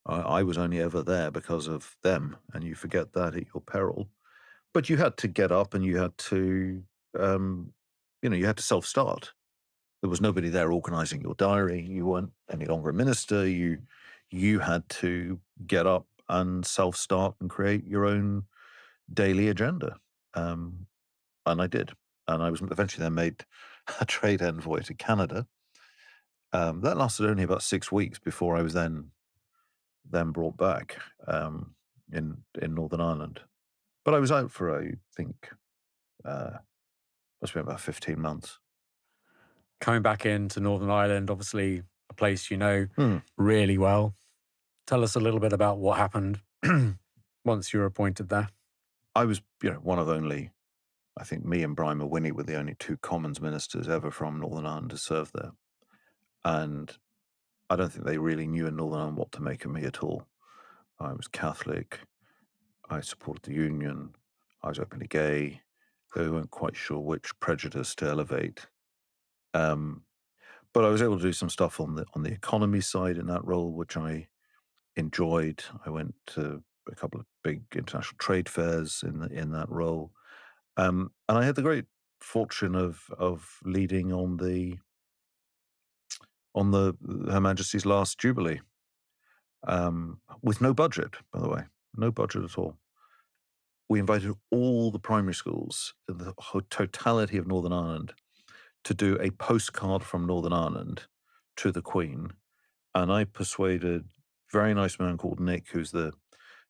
I was only ever there because of them, and you forget that at your peril. But you had to get up, and you had to, you had to self-start. There was nobody there organizing your diary. You weren't any longer a minister. You had to get up and self-start and create your own daily agenda. And I did. And I was eventually then made a trade envoy to Canada. That lasted only about 6 weeks before I was then brought back in Northern Ireland. But I was out for, I think, must have been about 15 months. Coming back into Northern Ireland, obviously a place really well. Tell us a little bit about what happened once you were appointed there. I was, one of only, I think me and Brian Mulwiney were the only two Commons ministers ever from Northern Ireland to serve there. And I don't think they really knew in Northern Ireland what to make of me at all. I was Catholic. I supported the Union. I was openly gay. They weren't quite sure which prejudice to elevate. But I was able to do some stuff on the economy side in that role, which I enjoyed. I went to a couple of big international trade fairs in that role, and I had the great fortune of leading on the on Her Majesty's last Jubilee, with no budget, by the way, no budget at all. We invited all the primary schools in the totality of Northern Ireland to do a postcard from Northern Ireland to the Queen. And I persuaded a very nice man called Nick, who's the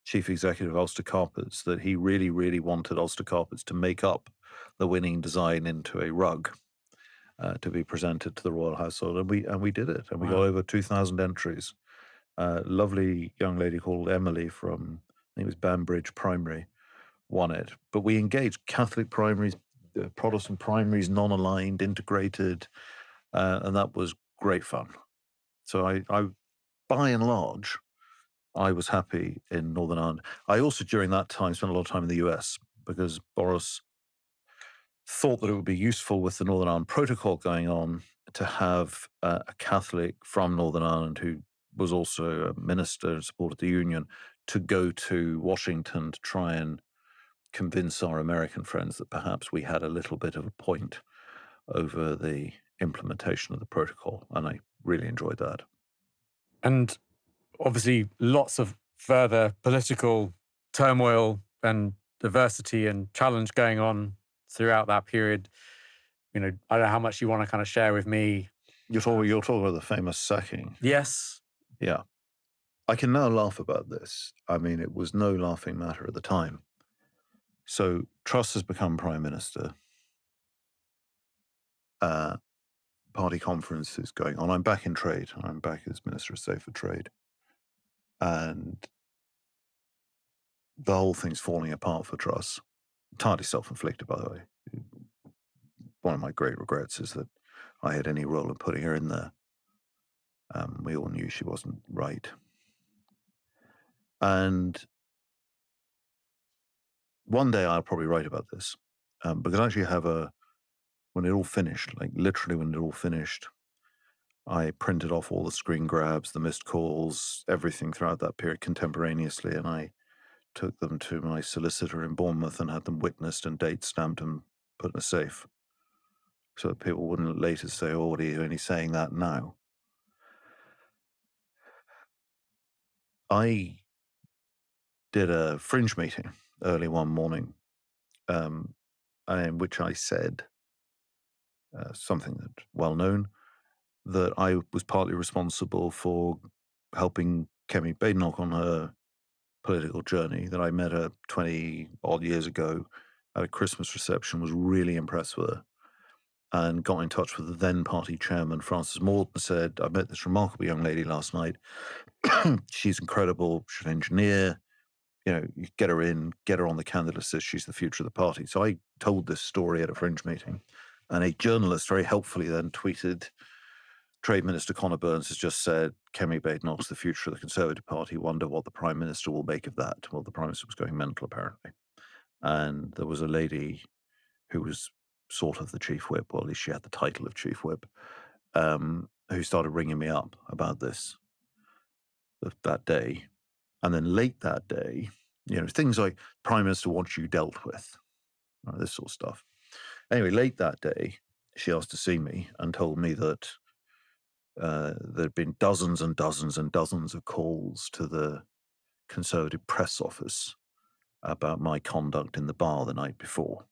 chief executive of Ulster Carpets, that he really, really wanted Ulster Carpets to make up the winning design into a rug to be presented to the royal household. And we did it. And we got over 2,000 entries. Lovely young lady called Emily from, I think it was Banbridge Primary, won it. But we engaged Catholic primaries, Protestant primaries, non-aligned, integrated, and that was great fun. So I, by and large, I was happy in Northern Ireland. I also, during that time, spent a lot of time in the US because Boris thought that it would be useful with the Northern Ireland Protocol going on to have a Catholic from Northern Ireland who was also a minister and supported the union to go to Washington to try and convince our American friends that perhaps we had a little bit of a point over the implementation of the protocol. And I really enjoyed that. And obviously lots of further political turmoil and diversity and challenge going on throughout that period. You know, I don't know how much you want to kind of share with me. You're talking about the famous sacking. Yes. Yeah. I can now laugh about this. I mean, it was no laughing matter at the time. So Truss has become Prime Minister. Party conference is going on. I'm back in trade. I'm back as Minister of State for Trade. And the whole thing's falling apart for Truss. Entirely self-inflicted, by the way. One of my great regrets is that I had any role in putting her in there. We all knew she wasn't right. And one day I'll probably write about this, because I actually have when it all finished, like literally when it all finished, I printed off all the screen grabs, the missed calls, everything throughout that period contemporaneously, and I took them to my solicitor in Bournemouth and had them witnessed and date stamped and put in a safe, so that people wouldn't later say, "Oh, what are you only saying that now?" I did a fringe meeting early one morning, in which I said something that's well known, that I was partly responsible for helping Kemi Badenoch on her political journey, that I met her 20 odd years ago at a Christmas reception, was really impressed with her, and got in touch with the then party chairman, Francis Morton, and said, "I met this remarkable young lady last night. She's incredible. She's an engineer. You know, you get her in, get her on the candidate list. She's the future of the party." So I told this story at a fringe meeting, and a journalist very helpfully then tweeted, "Trade Minister Conor Burns has just said Kemi Badenoch's the future of the Conservative Party. Wonder what the Prime Minister will make of that." Well, the Prime Minister was going mental, apparently. And there was a lady who was sort of the chief whip, or at least she had the title of chief whip, who started ringing me up about this that day. And then late that day, you know, things like Prime Minister wants you dealt with, right, this sort of stuff. Anyway, late that day, she asked to see me and told me that there'd been dozens and dozens and dozens of calls to the Conservative press office about my conduct in the bar the night before.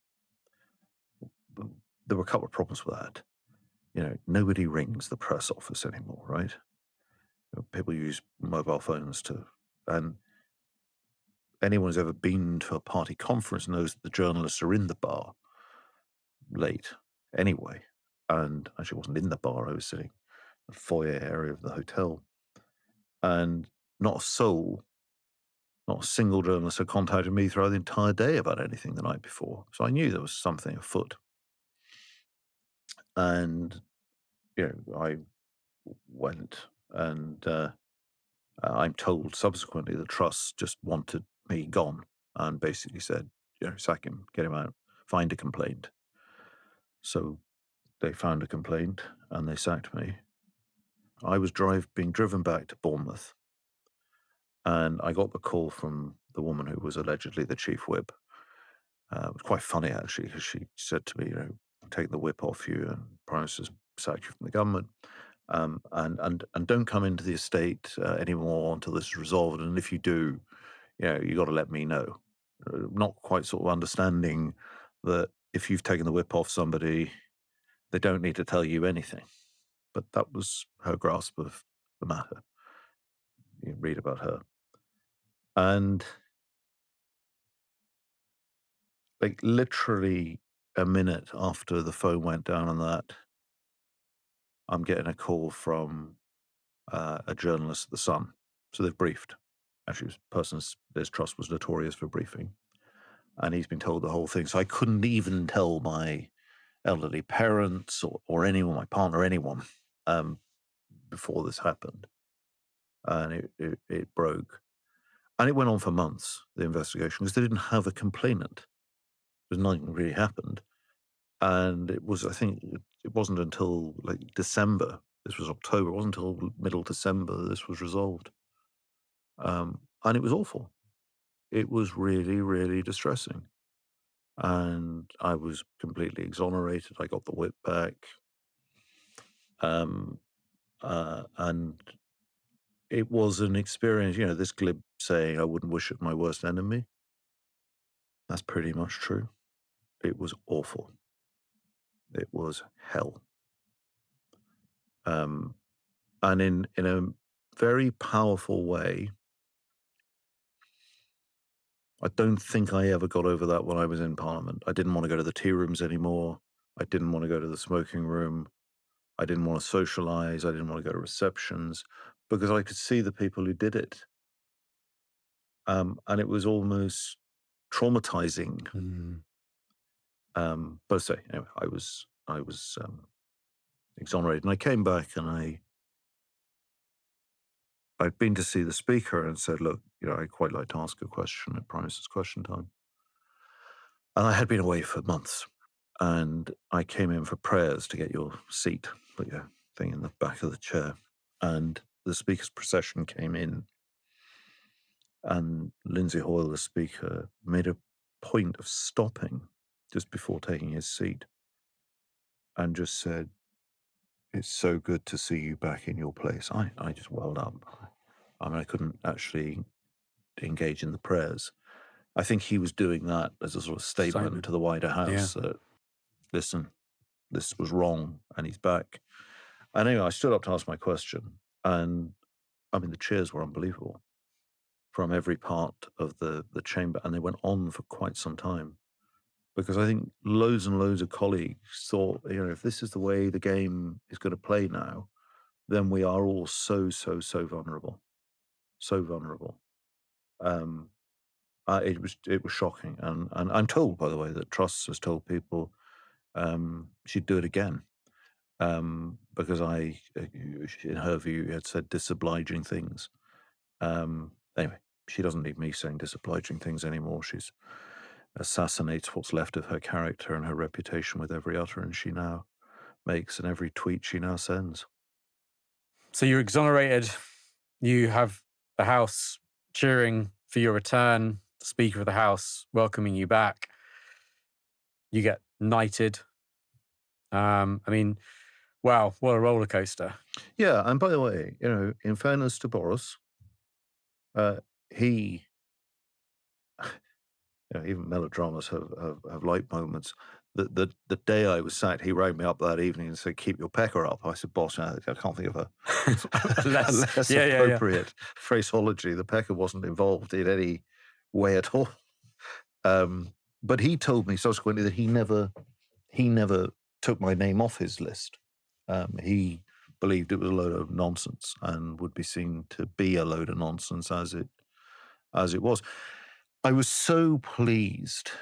There were a couple of problems with that. You know, nobody rings the press office anymore, right? People use mobile phones and anyone who's ever been to a party conference knows that the journalists are in the bar late anyway. And actually, wasn't in the bar. I was sitting in the foyer area of the hotel. And not a soul, not a single journalist had contacted me throughout the entire day about anything the night before. So I knew there was something afoot. And, you know, I went and I'm told subsequently the Truss just wanted me gone and basically said, you know, sack him, get him out, find a complaint. So they found a complaint and they sacked me. I was being driven back to Bournemouth, and I got the call from the woman who was allegedly the chief whip. It was quite funny, actually, because she said to me, you know, "I'm taking the whip off you, and Prime Minister's sacked you from the government." and don't come into the estate anymore until this is resolved. And if you do, you got to let me know. Not quite sort of understanding that if you've taken the whip off somebody, they don't need to tell you anything. But that was her grasp of the matter. You read about her. And like literally a minute after the phone went down on that, I'm getting a call from a journalist at The Sun. So they've briefed. Actually, this Truss was notorious for briefing. And he's been told the whole thing. So I couldn't even tell my elderly parents or anyone, my partner, anyone, before this happened. And it broke. And it went on for months, the investigation, because they didn't have a complainant. Because nothing really happened. And it was, I think, it wasn't until like December. This was October. It wasn't until middle December this was resolved. And it was awful. It was really, really distressing. And I was completely exonerated. I got the whip back. And it was an experience, this glib saying, I wouldn't wish it my worst enemy. That's pretty much true. It was awful. It was hell. And in a very powerful way, I don't think I ever got over that when I was in Parliament. I didn't want to go to the tea rooms anymore. I didn't want to go to the smoking room. I didn't want to socialize. I didn't want to go to receptions because I could see the people who did it. And it was almost traumatizing. But I say, anyway, I was exonerated. And I came back and I'd been to see the speaker and said, look, I'd quite like to ask a question at Prime Minister's Question Time. And I had been away for months. And I came in for prayers to get your seat, put your thing in the back of the chair. And the speaker's procession came in. And Lindsay Hoyle, the speaker, made a point of stopping just before taking his seat and just said, it's so good to see you back in your place. I just welled up. I mean, I couldn't actually engage in the prayers. I think he was doing that as a sort of statement to the wider house that, listen, this was wrong and he's back. And anyway, I stood up to ask my question. And I mean, the cheers were unbelievable from every part of the chamber. And they went on for quite some time. Because I think loads and loads of colleagues thought, if this is the way the game is going to play now, then we are all so vulnerable. So vulnerable. It was shocking. And I'm told, by the way, that Truss has told people she'd do it again. Because in her view, had said disobliging things. Anyway, she doesn't need me saying disobliging things anymore. She's assassinates what's left of her character and her reputation with every utterance she now makes and every tweet she now sends. So you're exonerated. You have the House cheering for your return, the Speaker of the House welcoming you back. You get knighted. I mean, wow, what a roller coaster. Yeah, and by the way, in fairness to Boris, he, even melodramas have light moments. The day I was sacked, he rang me up that evening and said, keep your pecker up. I said, boss, I can't think of a less appropriate phraseology. The pecker wasn't involved in any way at all. But he told me subsequently that he never took my name off his list. He believed it was a load of nonsense and would be seen to be a load of nonsense as it was. I was so pleased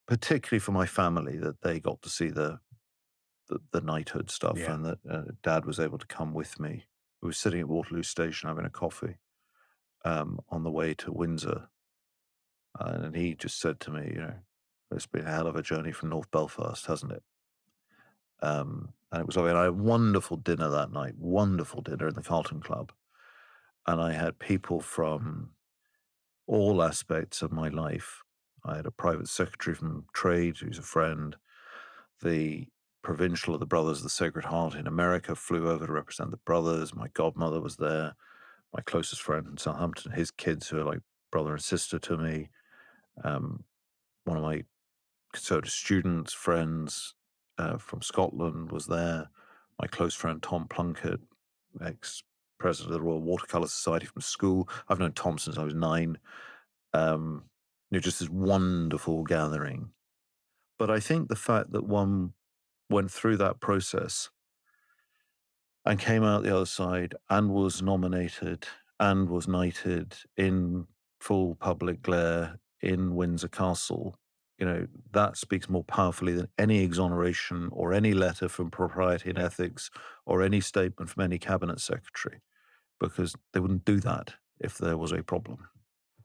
particularly for my family, that they got to see the knighthood stuff and that Dad was able to come with me. We were sitting at Waterloo Station having a coffee on the way to Windsor. And he just said to me, it's been a hell of a journey from North Belfast, hasn't it? And it was lovely. And I had a wonderful dinner that night, wonderful dinner in the Carlton Club. And I had people from all aspects of my life. I had a private secretary from trade who's a friend. The provincial of the Brothers of the Sacred Heart in America, flew over to represent the brothers. My godmother was there. My closest friend in Southampton, his kids who are like brother and sister to me. One of my Conservative students, friends from Scotland was there. My close friend Tom Plunkett, ex-president of the Royal Watercolour Society from school. I've known Tom since I was 9. Just this wonderful gathering. But I think the fact that one went through that process and came out the other side and was nominated and was knighted in full public glare in Windsor Castle, that speaks more powerfully than any exoneration or any letter from Propriety and Ethics or any statement from any cabinet secretary, because they wouldn't do that if there was a problem.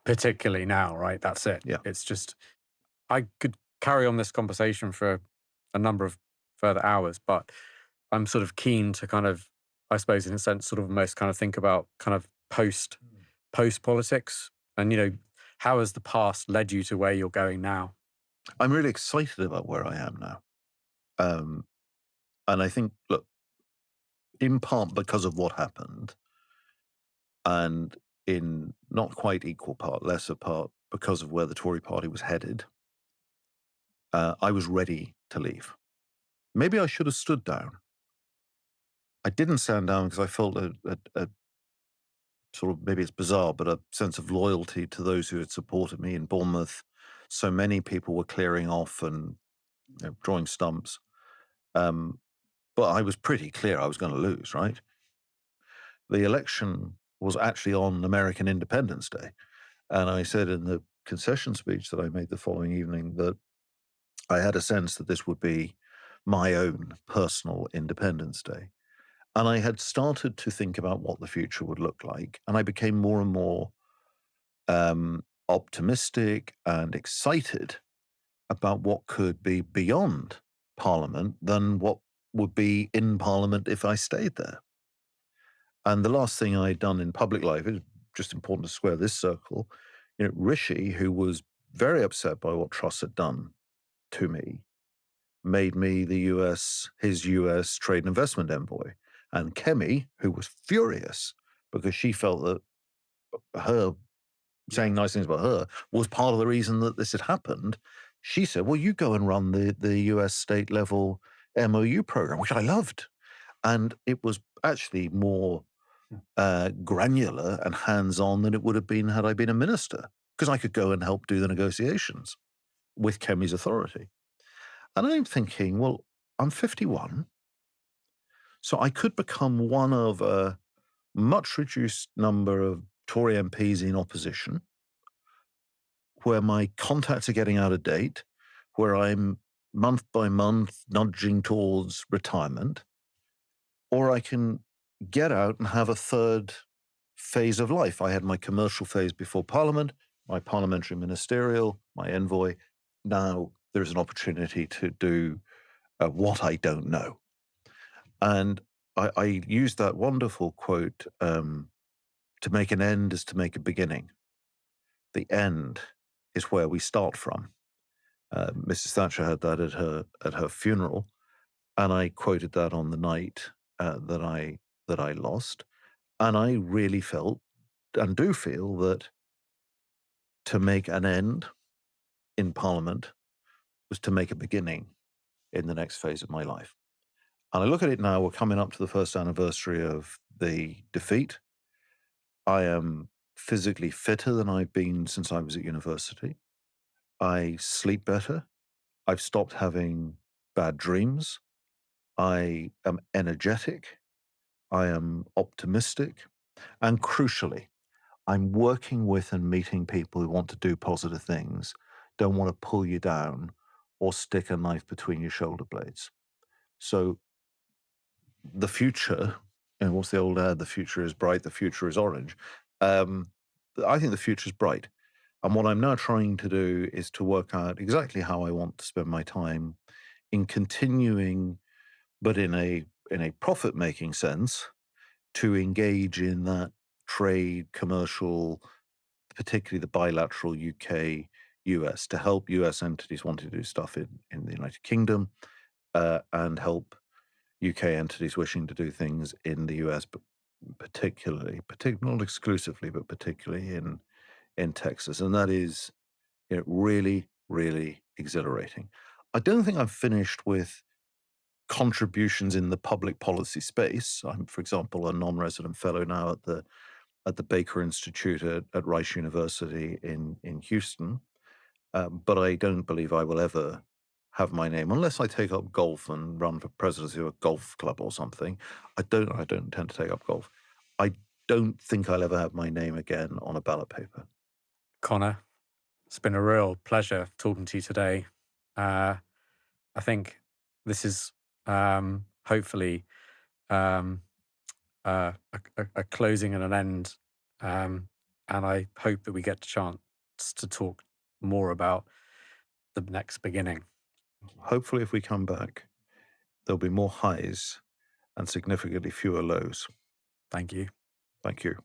Particularly now, right? That's it. Yeah. It's just, I could carry on this conversation for a number of further hours, but I'm sort of keen to kind of, I suppose in a sense, sort of almost kind of think about kind of post politics and, how has the past led you to where you're going now? I'm really excited about where I am now. And I think, look, in part because of what happened, and in not quite equal part, lesser part, because of where the Tory party was headed, I was ready to leave. Maybe I should have stood down. I didn't stand down because I felt a sort of, maybe it's bizarre, but a sense of loyalty to those who had supported me in Bournemouth. So many people were clearing off and drawing stumps. But I was pretty clear I was going to lose, right? The election was actually on American Independence Day. And I said in the concession speech that I made the following evening that I had a sense that this would be my own personal Independence Day. And I had started to think about what the future would look like. And I became more and more optimistic and excited about what could be beyond Parliament than what would be in Parliament if I stayed there. And the last thing I'd done in public life, is just important to square this circle, Rishi, who was very upset by what Truss had done to me, made me his US trade and investment envoy. And Kemi, who was furious because she felt that her saying nice things about her was part of the reason that this had happened, she said, well, you go and run the US state level MOU program, which I loved. And it was actually more granular and hands-on than it would have been had I been a minister, because I could go and help do the negotiations with Kemi's authority. And I'm thinking, well, I'm 51, so I could become one of a much reduced number of Tory MPs in opposition, where my contacts are getting out of date, where I'm month by month nudging towards retirement, or I can get out and have a third phase of life. I had my commercial phase before Parliament, my parliamentary ministerial, my envoy. Now there's an opportunity to do what I don't know. And I used that wonderful quote, to make an end is to make a beginning. The end is where we start from. Mrs. Thatcher had that at her funeral, and I quoted that on the night that I lost. And I really felt and do feel that to make an end in Parliament was to make a beginning in the next phase of my life. And I look at it now, we're coming up to the first anniversary of the defeat. I am physically fitter than I've been since I was at university. I sleep better. I've stopped having bad dreams. I am energetic. I am optimistic. And crucially, I'm working with and meeting people who want to do positive things, don't want to pull you down or stick a knife between your shoulder blades. So the future, and what's the old ad? The future is bright, the future is orange. I think the future is bright. And what I'm now trying to do is to work out exactly how I want to spend my time in continuing, but in a profit-making sense, to engage in that trade, commercial, particularly the bilateral UK-US, to help US entities wanting to do stuff in the United Kingdom, and help UK entities wishing to do things in the US, but particularly, not exclusively, but particularly in Texas. And that is, really, really exhilarating. I don't think I'm finished with contributions in the public policy space. I'm, for example, a non-resident fellow now at the Baker Institute at Rice University in Houston. But I don't believe I will ever have my name unless I take up golf and run for presidency of a golf club or something. I don't intend to take up golf. I don't think I'll ever have my name again on a ballot paper. Connor, it's been a real pleasure talking to you today. I think this is hopefully a closing and an end. And I hope that we get the chance to talk more about the next beginning. Hopefully, if we come back, there'll be more highs and significantly fewer lows. Thank you. Thank you.